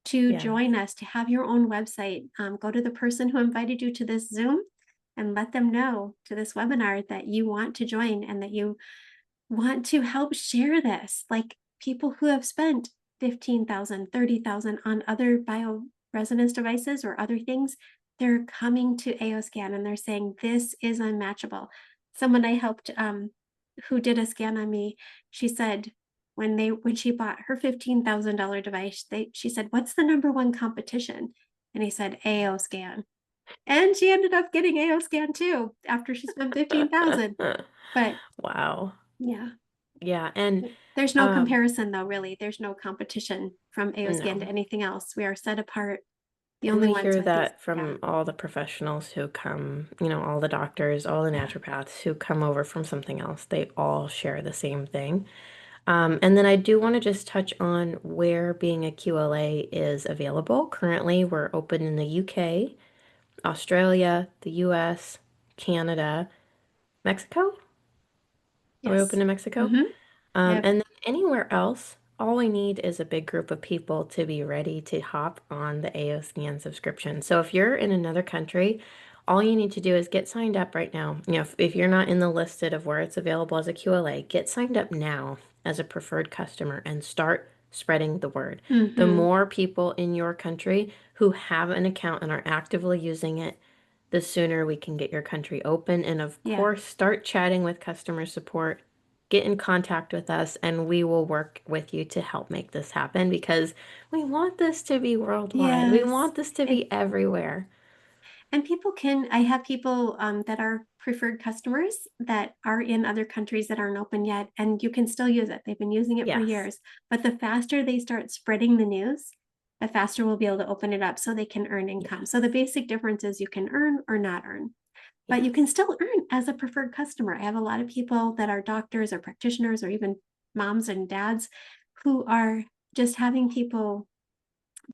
to Yes. join us, to have your own website. Go to the person who invited you to this Zoom and let them know to this webinar that you want to join and that you want to help share this. Like people who have spent 15,000, 30,000 on other bioresonance devices or other things, they're coming to AOScan and they're saying, this is unmatchable. Someone I helped who did a scan on me, she said, when she bought her $15,000 device, she said, what's the number one competition? And he said, AOScan. And she ended up getting AOScan too after she spent 15,000. But Wow. yeah, Yeah. And there's no um, comparison though, really. There's no competition from AOScan to no. anything else. We are set apart, the And only we ones hear with these. that Yeah. from all the professionals who come, all the doctors, all the Yeah. naturopaths who come over from something else. They all share the same thing. And then I do want to just touch on where being a QLA is available. Currently, we're open in the UK, Australia, the US, Canada, Mexico. Are we open Yes. in Mexico? Mm-hmm. Yep. And then anywhere else, all we need is a big group of people to be ready to hop on the AO Scan subscription. So if you're in another country, all you need to do is get signed up right now. If you're not in the listed of where it's available as a QLA, get signed up now as a preferred customer and start spreading the word. The Mm-hmm. more people in your country who have an account and are actively using it, the sooner we can get your country open. And of Yeah. course, start chatting with customer support, get in contact with us, and we will work with you to help make this happen because we want this to be worldwide. We Yes. want this to And be everywhere. and people can, I have people that are preferred customers that are in other countries that aren't open yet, and you can still use it. They've been using it for Yes. years. But the faster they start spreading the news, the faster we'll be able to open it up so they can earn income. So the Yes. basic difference is you can earn or not earn, but you can Yes. still earn as a preferred customer. I have a lot of people that are doctors or practitioners or even moms and dads who are just having people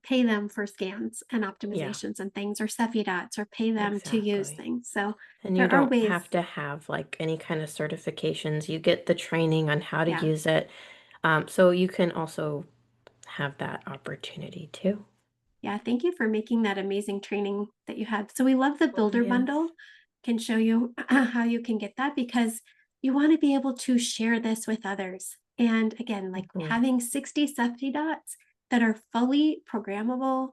pay them for scans and Yeah, optimizations and things, or Cephi dots, or pay them to use exactly. things. So And you there are don't ways. have to have like any kind of certifications. You get the training on how to Yeah. use it. So you can also have that opportunity too. Yeah. Thank you for making that amazing training that you had. So we love the Oh, builder yes. bundle. Can show you how you can get that because you want to be able to share this with others. And again, like Mhm. having 60 Cephi dots that are fully programmable,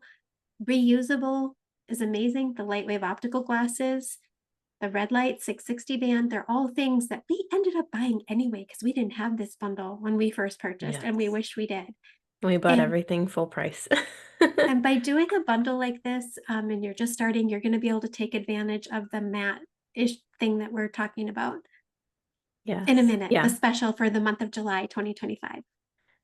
reusable is amazing. The lightwave optical glasses, the red light 660 band, they're all things that we ended up buying anyway because we didn't have this bundle when we first purchased and we Yes. wish we did. We bought And everything full price. and by doing a bundle like this, and you're just starting, you're going to be able to take advantage of the matte-ish thing that we're talking about in a Yes. minute, the Yeah. special for the month of July 2025.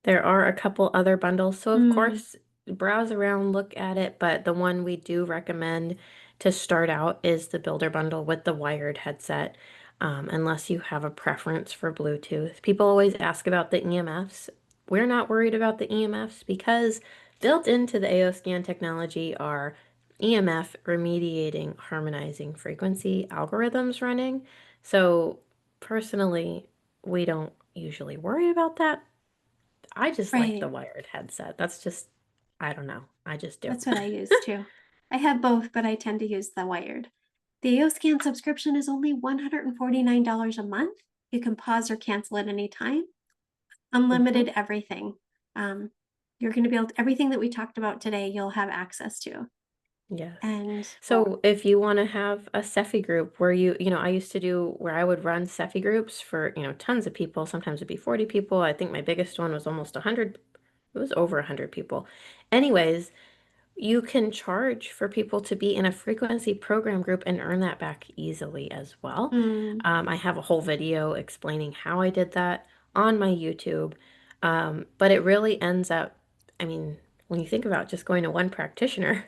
There are a couple other bundles. So, of Mm, course, browse around, look at it. But the one we do recommend to start out is the Builder Bundle with the wired headset, unless you have a preference for Bluetooth. People always ask about the EMFs. We're not worried about the EMFs because built into the AO scan technology are EMF remediating, harmonizing frequency algorithms running. So, personally, we don't usually worry about that. I just like the right. wired headset. That's just, I don't know. I just do. That's what I use too. I have both, but I tend to use the wired. The AOScan subscription is only $149 a month. You can pause or cancel at any time. Mhm. unlimited everything. Um, you're going to be able to, everything that we talked about today, you'll have access to. Yes. And So if you want to have a Cephi group where I used to do where I would run Cephi groups for, tons of people. Sometimes it'd be 40 people. I think my biggest one was almost 100. It was over 100 people. Anyways, you can charge for people to be in a frequency program group and earn that back easily as well. mm, I have a whole video explaining how I did that on my YouTube. But it really ends up, I mean, when you think about just going to one practitioner,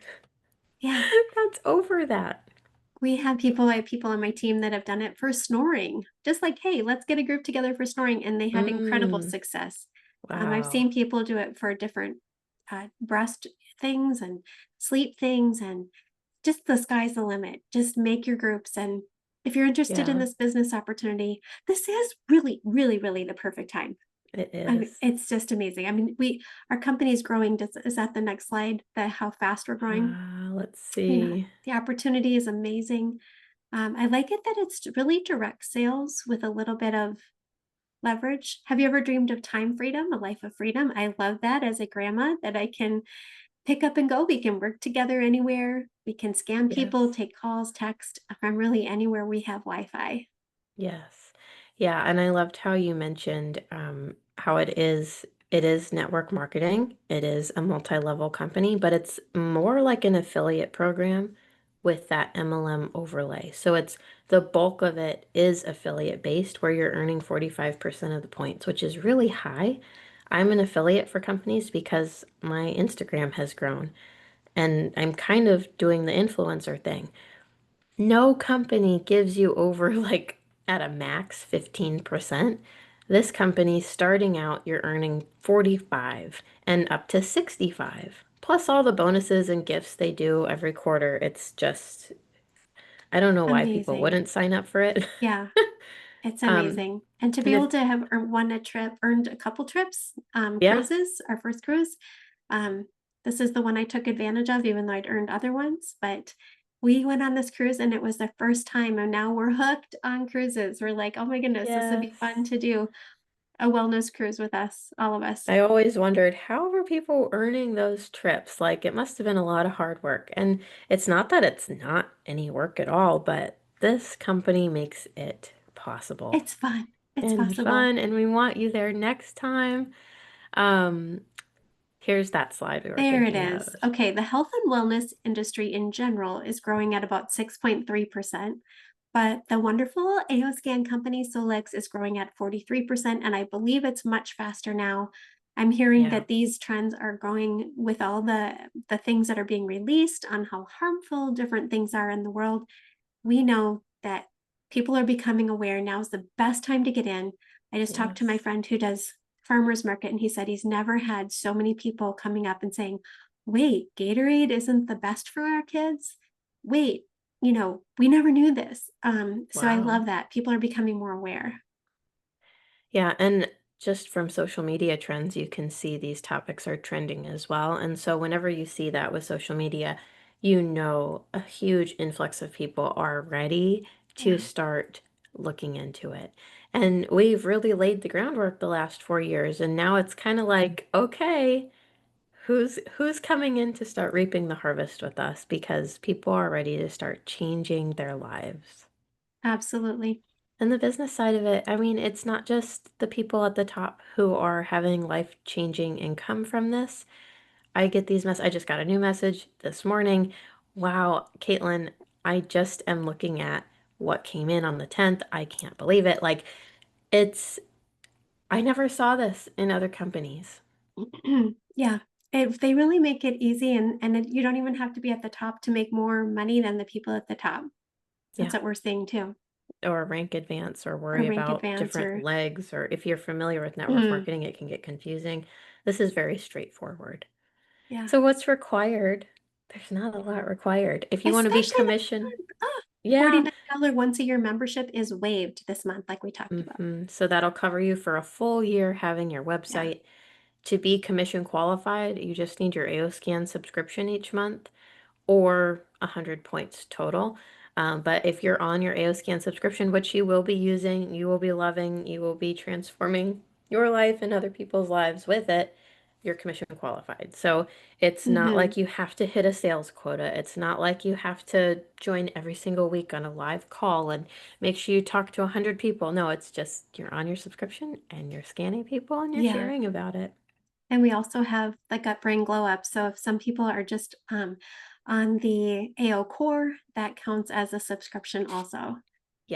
yeah, that's over that. we have people, I have people on my team that have done it for snoring. Just like, hey, let's get a group together for snoring. And they had incredible Mm, success. I've wow. seen people do it for different breast things and sleep things, and just the sky's the limit. Just make your groups. And if you're interested in Yeah, this business opportunity, this is really, really, really the perfect time. it I mean, is. it's just amazing. I mean, our company is growing. Is that the next slide? That how fast we're growing? Let's Yeah, see. the opportunity is amazing. I like it that it's really direct sales with a little bit of leverage. Have you ever dreamed of time freedom, a life of freedom? I love that as a grandma that I can pick up and go. We can work together anywhere. We can scam people, Yes. take calls, text from really anywhere we have Wi-Fi. Yes. Yeah, and I loved how you mentioned how it is network marketing. It is a multi-level company, but it's more like an affiliate program with that MLM overlay. So it's the bulk of it is affiliate based where you're earning 45% of the points, which is really high. I'm an affiliate for companies because my Instagram has grown and I'm kind of doing the influencer thing. No company gives you over like at a max 15%. This company starting out, you're earning 45 and up to 65. Plus all the bonuses and gifts they do every quarter. It's just, I don't know why people Amazing. wouldn't sign up for it. Yeah. It's Um, amazing. And to be and if, able to have won a trip, earned a couple trips, yeah, cruises, our first cruise. Um, this is the one I took advantage of, even though I'd earned other ones. But we went on this cruise and it was the first time, and now we're hooked on cruises. We're like, oh my goodness, this would be fun yes. to do a wellness cruise with us, all of us. I always wondered how were people earning those trips? Like it must have been a lot of hard work. And it's not that it's not any work at all, but this company makes it possible It's fun. It's and possible. fun, and we want you there next time. Um, Here's that slide we were There it thinking is. of. Okay, the health and wellness industry in general is growing at about 6.3%, but the wonderful AO scan company Solex is growing at 43%, and I believe it's much faster now. I'm hearing Yeah, that these trends are going with all the things that are being released on how harmful different things are in the world. We know that people are becoming aware. Now's the best time to get in. I just talked to my yes. friend who does farmers market, and he said he's never had so many people coming up and saying, wait, Gatorade isn't the best for our kids. Wait, we never knew this. So I Wow. love that people are becoming more aware. Yeah, and just from social media trends, you can see these topics are trending as well. And so whenever you see that with social media, you know a huge influx of people are ready to Yeah, start looking into it. And we've really laid the groundwork the last 4 years, and now it's kind of like, okay, who's coming in to start reaping the harvest with us because people are ready to start changing their lives. absolutely. And the business side of it, I mean, it's not just the people at the top who are having life-changing income from this. I just got a new message this morning. Wow, Caitlin, I just am looking at what came in on the 10th. I can't believe it. Like, it's, I never saw this in other companies. Yeah. If they really make it easy, and you don't even have to be at the top to make more money than the people at the top. That's Yeah. what we're seeing too. Or rank advance or Or worry rank about advance different or legs, or if you're familiar with network mm, marketing, it can get confusing. This is very straightforward. yeah. So what's required? There's not a lot required. If you want to be Especially this commission, month. Ah, yeah. $49 once a year membership is waived this month, like we talked about. So that'll cover you for a full year having your Yeah, website. To be commission qualified, you just need your AOScan subscription each month or 100 points total. But if you're on your AOScan subscription, which you will be using, you will be loving, you will be transforming. your life and other people's lives with it, you're commission qualified. So it's not Hmm. like you have to hit a sales quota. It's not like you have to join every single week on a live call and make sure you talk to 100 people. No, it's just you're on your subscription and you're scanning people and you're Yeah. sharing about it. And we also have the gut brain glow up. So if some people are just on the AO core, that counts as a subscription also.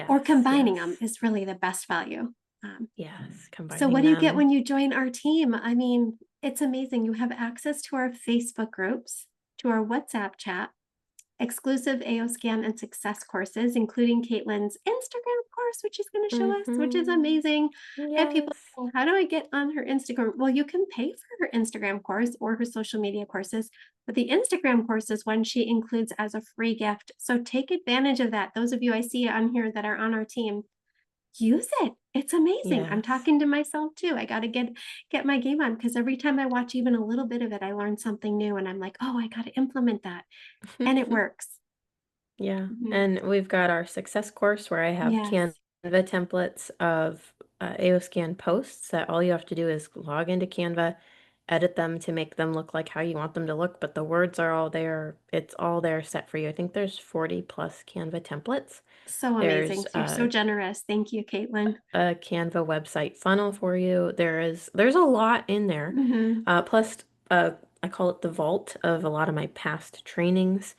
Or Yes, combining them yes, is really the best value. Um, yes. so what Combining do you get them. when you join our team? I mean, it's amazing. You have access to our Facebook groups, to our WhatsApp chat, exclusive AO Scan and Success courses, including Caitlin's Instagram course, which is going to show us, which is Mm-hmm. amazing. I have people Yes. saying, how do I get on her Instagram? Well, you can pay for her Instagram course or her social media courses, but the Instagram course is one she includes as a free gift. So take advantage of that. Those of you I see on here that are on our team, use it. It's amazing. I'm Yes. talking to myself too. I got to get my game on because every time I watch even a little bit of it, I learn something new and I'm like, "Oh, I got to implement that." And it works. Yeah, Mhm. and we've got our success course where I have Canva Yes. templates of AOScan posts that all you have to do is log into Canva, edit them to make them look like how you want them to look, but the words are all there. It's all there set for you. I think there's 40 plus Canva templates. So There's amazing. You're so generous. Thank you, Caitlin. a Canva website funnel for you. There's a lot in there. Mhm. Plus, I call it the vault of a lot of my past trainings.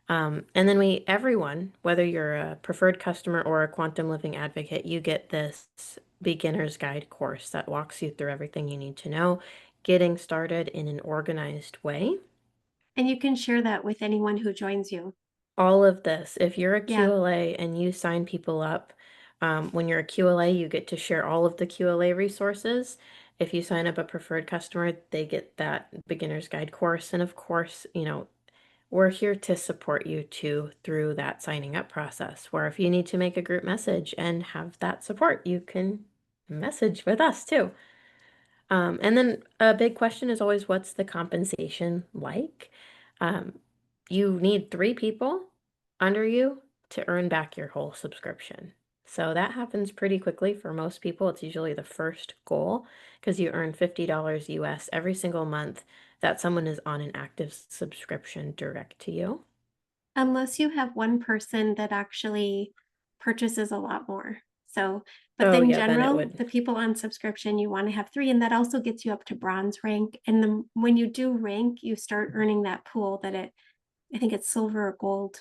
And then everyone, whether you're a preferred customer or a quantum living advocate, you get this beginner's guide course that walks you through everything you need to know, getting started in an organized way. And you can share that with anyone who joins you. All of this, if you're a Yeah. QLA and you sign people up, when you're a QLA, you get to share all of the QLA resources. If you sign up a preferred customer, they get that beginner's guide course. And of course, we're here to support you too through that signing up process, where if you need to make a group message and have that support, you can message with us too. And then a big question is always, what's the compensation like? Um, you need 3 people under you to earn back your whole subscription. So that happens pretty quickly for most people. It's usually the first goal because you earn $50 US every single month that someone is on an active subscription direct to you. Unless you have one person that actually purchases a lot more. So, but Oh, in yeah, then it general, would. the people on subscription, you want to have three, and that also gets you up to bronze rank. And then when you do rank, you start earning that pool I think it's silver or gold.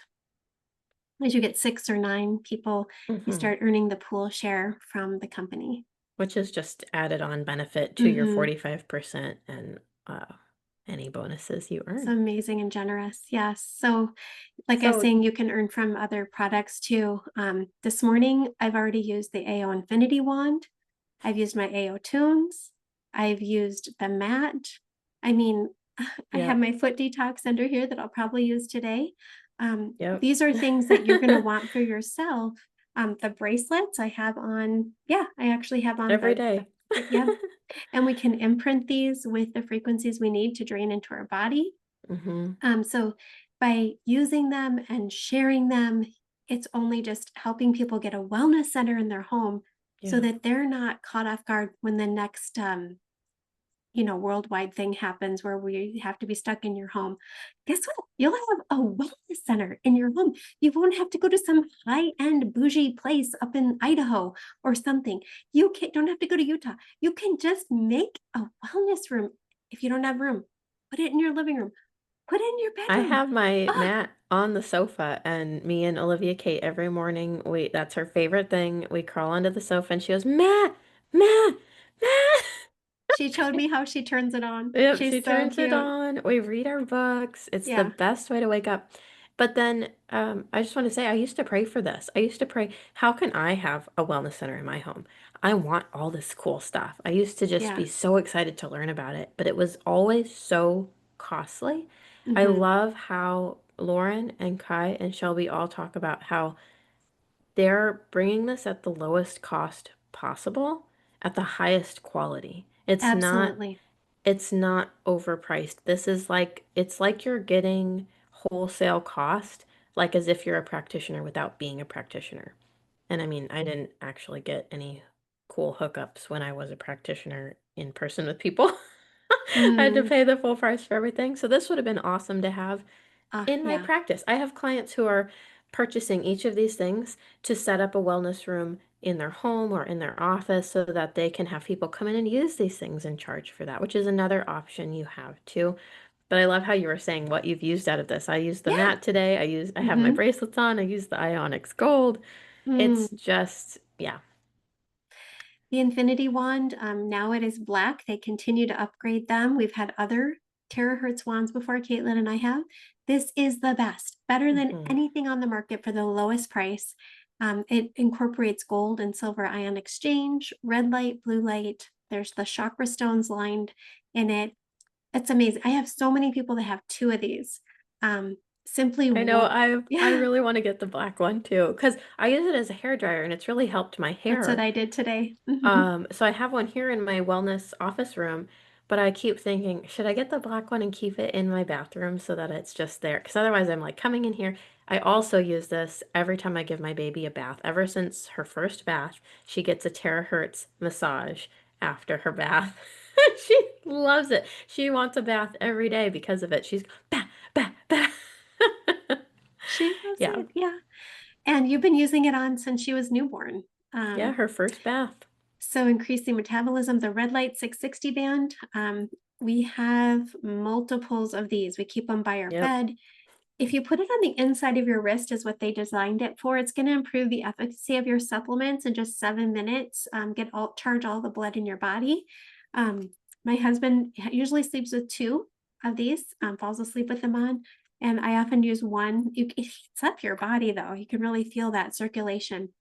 As you get 6 or 9 people, you Hmm. start earning the pool share from the company. Which is just added on benefit to your Hmm. 45% and uh, any bonuses you It's earn. amazing and generous. Yes. So like I was So, saying, you can earn from other products too. This morning, I've already used the AO Infinity Wand. I've used my AO Tunes. I've used the mat. I mean, I have yep, my foot detox under here that I'll probably use today. yep. These are things that you're going to want for yourself. The bracelets I have on, yeah, I actually have on Every day. yeah, and we can imprint these with the frequencies we need to drain into our body. Hmm. So by using them and sharing them, it's only just helping people get a wellness center in their home so Yeah. that they're not caught off guard when the next worldwide thing happens where we have to be stuck in your home. Guess what? You'll have a wellness center in your home. You won't have to go to some high-end bougie place up in Idaho or something. Don't have to go to Utah. You can just make a wellness room. If you don't have room, put it in your living room. Put it in your I bedroom. have my Ah, mat on the sofa, and me and Olivia Kate every morning, that's her favorite thing. We crawl onto the sofa and she goes, Matt, Matt, she showed Matt. me how she turns it on. Yep, she She's so turns it cute. on. We read our books. It's the Yeah, best way to wake up. But then I just want to say, I used to pray for this. I used to pray, how can I have a wellness center in my home? I want all this cool stuff. I used to just be yeah. so excited to learn about it, but it was always so costly. I Hmm. love how Lauren and Kai and Shelby all talk about how they're bringing this at the lowest cost possible, at the highest quality. Absolutely. It's not overpriced. It's like you're getting wholesale cost, like as if you're a practitioner without being a practitioner. And I mean, I didn't actually get any. cool hookups when I was a practitioner in person with people. I had to Mm, pay the full price for everything. So this would have been awesome to have in my yeah. practice. I have clients who are purchasing each of these things to set up a wellness room in their home or in their office so that they can have people come in and use these things and charge for that, which is another option you have too. But I love how you were saying what you've used out of this. I used the Yeah. mat today. I have my Mm-hmm. bracelets on. I use the Ionics Gold. It's Mm. just, yeah. The Infinity Wand, now it is black. They continue to upgrade them. We've had other terahertz wands before, Caitlin and I have. This is the best, better than Hmm. anything on the market for the lowest price. It incorporates gold and silver ion exchange, red light, blue light. There's the chakra stones lined in it. It's amazing. I have so many people that have two of these. Um, simply I know one. I Yeah, really want to get the black one too because I use it as a hair dryer and it's really helped my that's what hair. I did today. Hmm. So I have one here in my wellness office room, but I keep thinking, should I get the black one and keep it in my bathroom so that it's just there? Because otherwise I'm like coming in here. I also use this every time I give my baby a bath. Ever since her first bath, she gets a terahertz massage after her bath. She loves it. She wants a bath every day because of it. She's bah, bah, bah. She loves Yeah. it. Yeah. And you've been using it on since she was newborn. Yeah, Um, her first bath. so increasing metabolism, the red light 660 band. We have multiples of these. We keep them by our Yep. bed. If you put it on the inside of your wrist, is what they designed it for. It's going to improve the efficacy of your supplements in just 7 minutes. Charge all the blood in your body. Um, my husband usually sleeps with two of these, falls asleep with them on, and I often use one. It heats up your body though. You can really feel that circulation.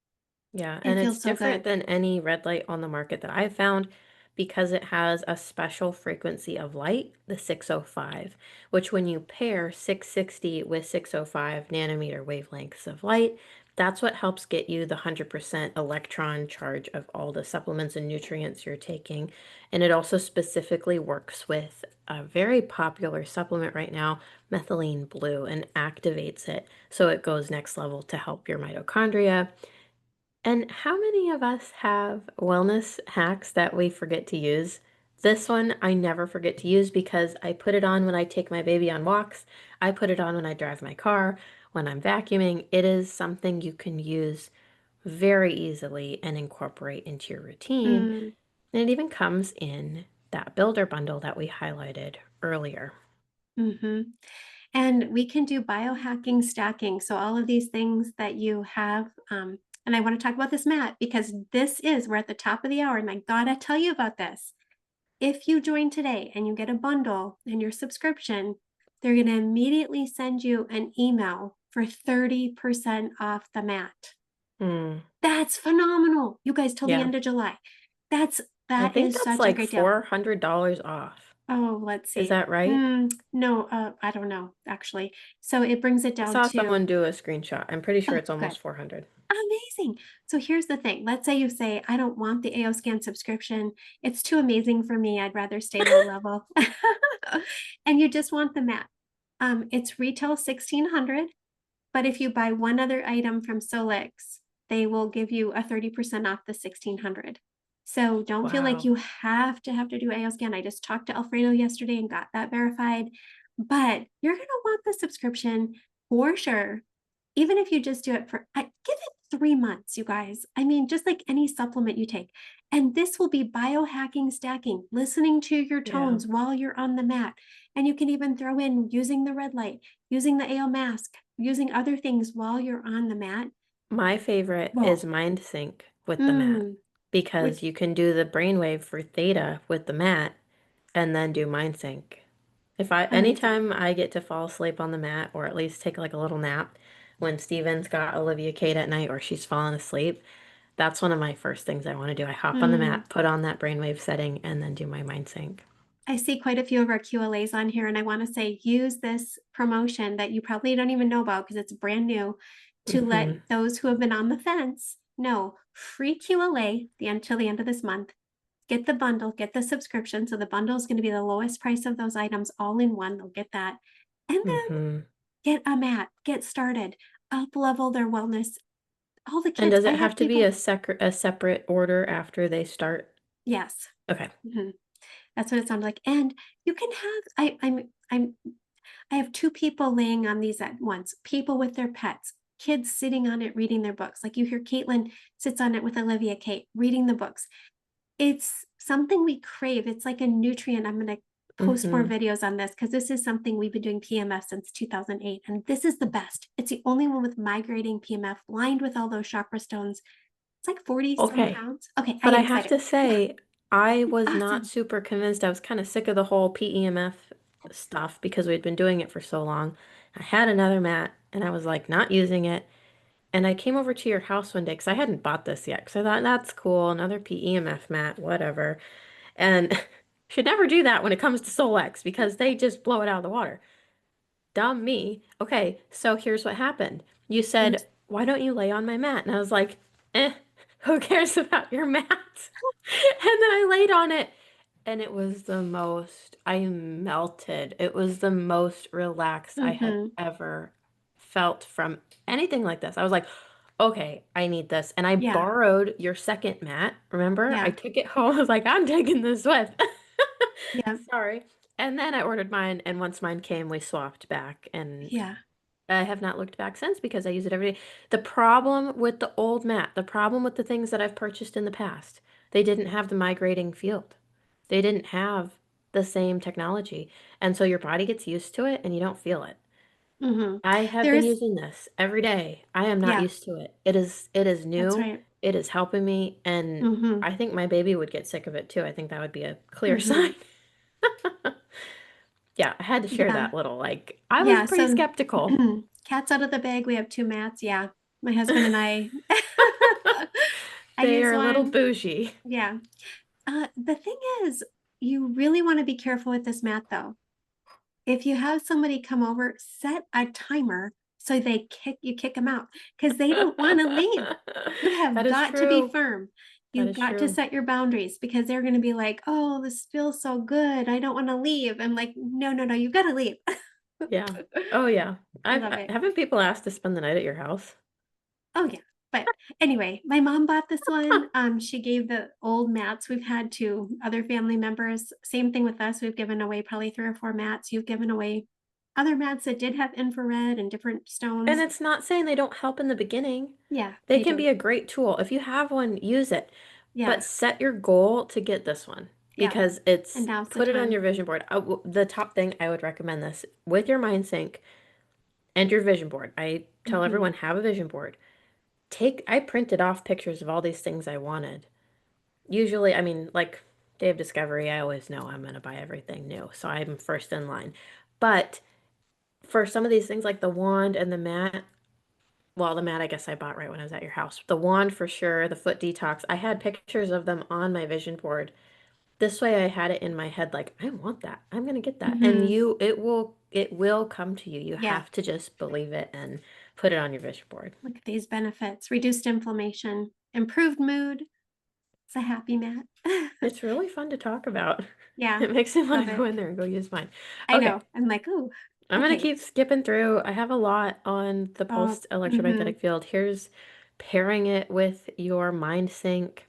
Yeah, It and it's feels so different good. than any red light on the market that I've found because it has a special frequency of light, the 605, which when you pair 660 with 605 nanometer wavelengths of light, that's what helps get you the 100% electron charge of all the supplements and nutrients you're taking. And it also specifically works with a very popular supplement right now, methylene blue, and activates it so it goes next level to help your mitochondria. And how many of us have wellness hacks that we forget to use? This one I never forget to use because I put it on when I take my baby on walks. I put it on when I drive my car, when I'm vacuuming. It is something you can use very easily and incorporate into your routine. Mm, And it even comes in that builder bundle that we highlighted earlier. hmm. And we can do biohacking stacking. So all of these things that you have, and I want to talk about this, Matt, because we're at the top of the hour and I gotta tell you about this. If you join today and you get a bundle and your subscription, they're going to immediately send you an email for 30% off the mat. Hmm. That's phenomenal. You guys till the Yeah. end of July. That's I that think is that's such a like great deal. $400 off. Oh, let's Is see. that right? No, I don't know actually. So it brings it I down saw to, someone do a screenshot. I'm pretty sure oh, it's good. almost 400. Amazing. So here's the thing. Let's say you say, I don't want the AO scan subscription. It's too amazing for me. I'd rather stay low level. And you just want the mat. It's retail 1600, but if you buy one other item from Solix, they will give you a 30% off the 1600. So don't feel like Wow. you have to do AO scan. I just talked to Alfredo yesterday and got that verified. But you're gonna want the subscription for sure, even if you just do it for give it 3 months, you guys. I mean, just like any supplement you take. And this will be biohacking stacking, listening to your Yeah. tones while you're on the mat. And you can even throw in using the red light, using the AO mask, using other things while you're on the mat. My favorite is Whoa. Mind Sync with the mat Mm, because which you can do the brainwave for theta with the mat and then do Mind Sync. If I amazing. anytime I get to fall asleep on the mat or at least take like a little nap when Steven's got Olivia Kate at night or she's fallen asleep, that's one of my first things I want to do. I hop on the Mm. mat, put on that brainwave setting, and then do my Mind Sync. I see quite a few of our QLAs on here, and I want to say use this promotion that you probably don't even know about because it's brand new to let Mm-hmm. those who have been on the fence know free QLA until the end of this month. Get the bundle, get the subscription. So the bundle is going to be the lowest price of those items all in one. They'll get that. And then Mm-hmm. get a mat, get started, up level their wellness. all the And kids, does I it have have to be people. a separate order after they start? Yes. Okay. Mhm. That's what it sounded like. And you can have I have 2 people laying on these at once, people with their pets, kids sitting on it reading their books. Like you hear Caitlin sits on it with Olivia Kate reading the books. It's something we crave. It's like a nutrient. I'm gonna post more Mm-hmm. videos on this because this is something we've been doing PMF since 2008, and this is the best. It's the only one with migrating PMF, lined with all those chakra stones. It's like 40 some Okay. pounds. Okay, I But I get have excited. to say, I It's was not awesome. super convinced. I was kind of sick of the whole PEMF stuff because we'd been doing it for so long. I had another mat and I was like not using it. And I came over to your house one day because I hadn't bought this yet. Because I thought that's cool, another PEMF mat, whatever. And should never do that when it comes to Solex because they just blow it out of the water. Dumb me. Okay, so here's what happened. You I'm said, why don't you lay on my mat? And I was like, who cares about your mat? And then I laid on it and it was the most, I melted. It was the most relaxed I had Mhm. ever felt from anything like this. I was like, okay, I need this. And I Yeah, borrowed your second mat. Remember? I yeah, took it home. I was like, I'm taking this with. yeah, Sorry. And then I ordered mine, and once mine came, we swapped back. And yeah. I have not looked back since because I use it every day. The problem with the old mat, the problem with the things that I've purchased in the past, they didn't have the migrating field. They didn't have the same technology. And so your body gets used to it and you don't feel it. Mhm. I have been There's using this every day. I am not yeah, used to it. It is that's new. right. It is helping me and Mhm, I think my baby would get sick of it too. I think that would be a clear sign. mhm. Yeah, I had to share Yeah, that little like I was yeah, pretty so skeptical. cat's out of the bag, we have 2 mats, yeah. My husband and I I They use are a little one. bougie. Yeah. The thing is, you really wanna be careful with this mat, though. If you have somebody come over, set a timer so they kick them out because they don't wanna leave. You have That is got to be true. firm. That You've is got to true. set your boundaries because they're gonna be like, "Oh, this feels so good. I don't wanna leave." I'm like, "No, no, no, you've gotta leave." Yeah. Oh yeah. I I've love it. haven't people asked to spend the night at your house? Oh, yeah. But anyway, my mom bought this one. She gave the old mats we've had to other family members. Same thing with us. We've given away probably 3 or 4 mats. You've given away other mats that did have infrared and different And stones. it's not saying they don't help in the beginning. Yeah, They they can do. be a great tool. If you have one, use it. Yeah, But set your goal to get this one yeah. because And it's now's the put it on time. your vision board. The top thing I would recommend this with your mind sync and your vision board. I tell Mhm, everyone have a vision board. I printed off pictures of all these things I wanted. Usually, I mean, like Day of Discovery, I always know I'm going to buy everything new. So I'm first in line. But for some of these things like the wand and the mat, well, the mat I guess I bought right when I was at your house. The wand for sure, the foot detox, I had pictures of them on my vision board. This way I had it in my head like, I want that. I'm gonna get that. And mhm. it will come to you. You Yeah, have to just believe it and put it on your vision board. look at these benefits. Reduced inflammation, improved mood. It's a happy mat. It's really fun to talk about. Yeah, It makes me want love to go it. in there and go use mine. I Okay. know. I'm like, "Ooh, I'm gonna okay." keep skipping through. I have a lot on the Oh, pulsed mhm. electromagnetic field. Here's pairing it with your mind sync.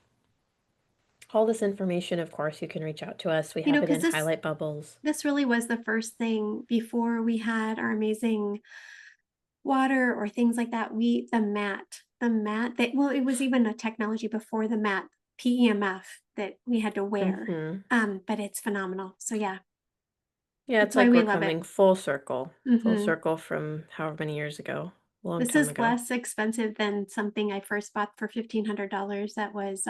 All this information, of course, you can reach out to us. We You know, have it because in highlight bubbles. this really was the first thing before we had our amazing water or things like that. The mat that well, it was even a technology before the mat, PEMF that we had to wear. Hmm. But it's phenomenal. So yeah, Yeah, that's it's why like we we're love it. coming full Mhm. circle from however many years ago, a long This time is ago. less expensive than something I first bought for $1,500 that was,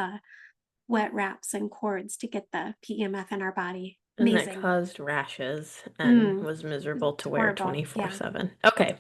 wet wraps and cords to get the PEMF in our body. And that Amazing. caused rashes and Mm, was miserable it's to wear horrible. Yeah. 24/7. Okay,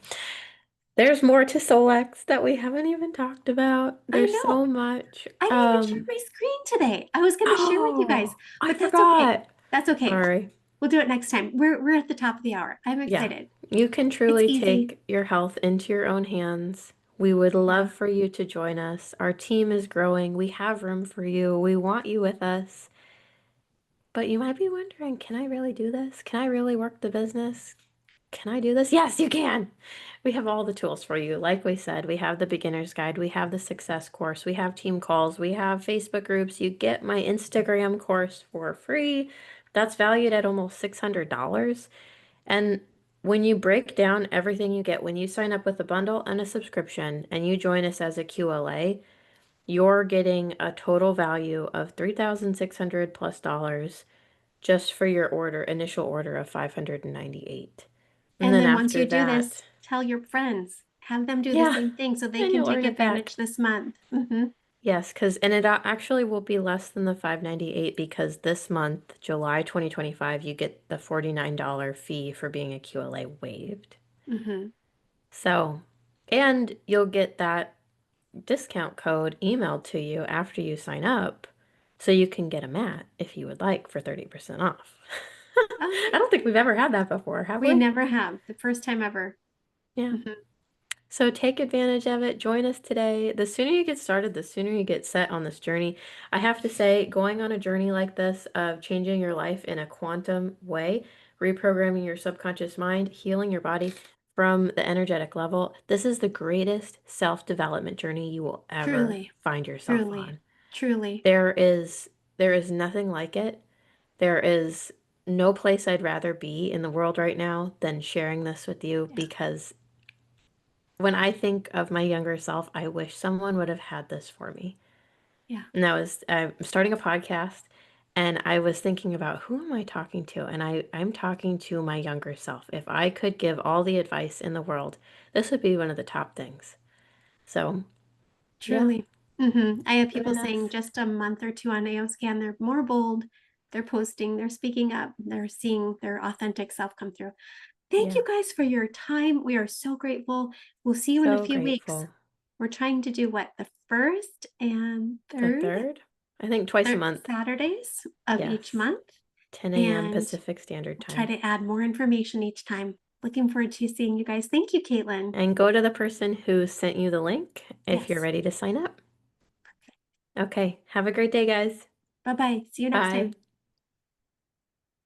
there's more to Solex that we haven't even talked about. I There's know. so much. I didn't even share my screen today. I was gonna share with you guys, Oh, I but that's okay. forgot. That's okay. Sorry. We'll do it next time. We're at the top of the hour. I'm Yeah, excited. you can It's truly easy. take your health into your own hands. We would love Yeah. for you to join us. Our team is growing. We have room for you. We want you with us. But you might be wondering, can I really do this? Can I really work the business? can I do this? Yes, you can. We have all the tools for you. Like we said, we have the beginner's guide, we have the success course, we have team calls, we have Facebook groups. You get my Instagram course for free. That's valued at almost $600. And when you break down everything you get, when you sign up with a bundle and a subscription and you join us as a QLA, you're getting a total value of 3,600 plus dollars just for your initial order of 598. And And then then once after you do this, that, tell your friends, have them do the yeah, same thing so they and can you'll take earn it back. advantage this month. Yes, because and it actually will be less than the 598 because this month, July 2025, you get the $49 fee for being a QLA waived. Hmm. So, and you'll get that discount code emailed to you after you sign up so you can get a mat if you would like for 30% off. Oh, I don't nice. think we've ever had that before, have We we? never have. The first time ever. Yeah. Hmm. So take advantage of it. Join us today. The sooner you get started, the sooner you get set on this journey. I have to say, going on a journey like this of changing your life in a quantum way, reprogramming your subconscious mind, healing your body from the energetic level, this is the greatest self-development journey you will ever Truly, find yourself truly, on. truly. There is there is nothing like it. There is no place I'd rather be in the world right now than sharing this with you Yeah, because when I think of my younger self, I wish someone would have had this for me. yeah. And that was, I'm starting a podcast and I was thinking about who am I talking to? And I'm talking to my younger self. If I could give all the advice in the world, this would be one of the top things. So, yeah, Truly. I have people join saying us. just a month or two on AOScan, they're more bold, they're posting, they're speaking up, they're seeing their authentic self come through. Thank Yeah, you guys for your time. We are so grateful. We'll see you in a so few weeks. grateful. We're trying to do what, the first and The third, third, I think twice a third month. Saturdays of each Yes, month. 10 a.m. And Pacific Standard we'll try Time. to add more information each time. Looking forward to seeing you guys. Thank you, Caitlin. And go to the person who sent you the link if you're Yes. ready to sign up. Okay, have a great day, guys. Bye bye. See you next Bye. time.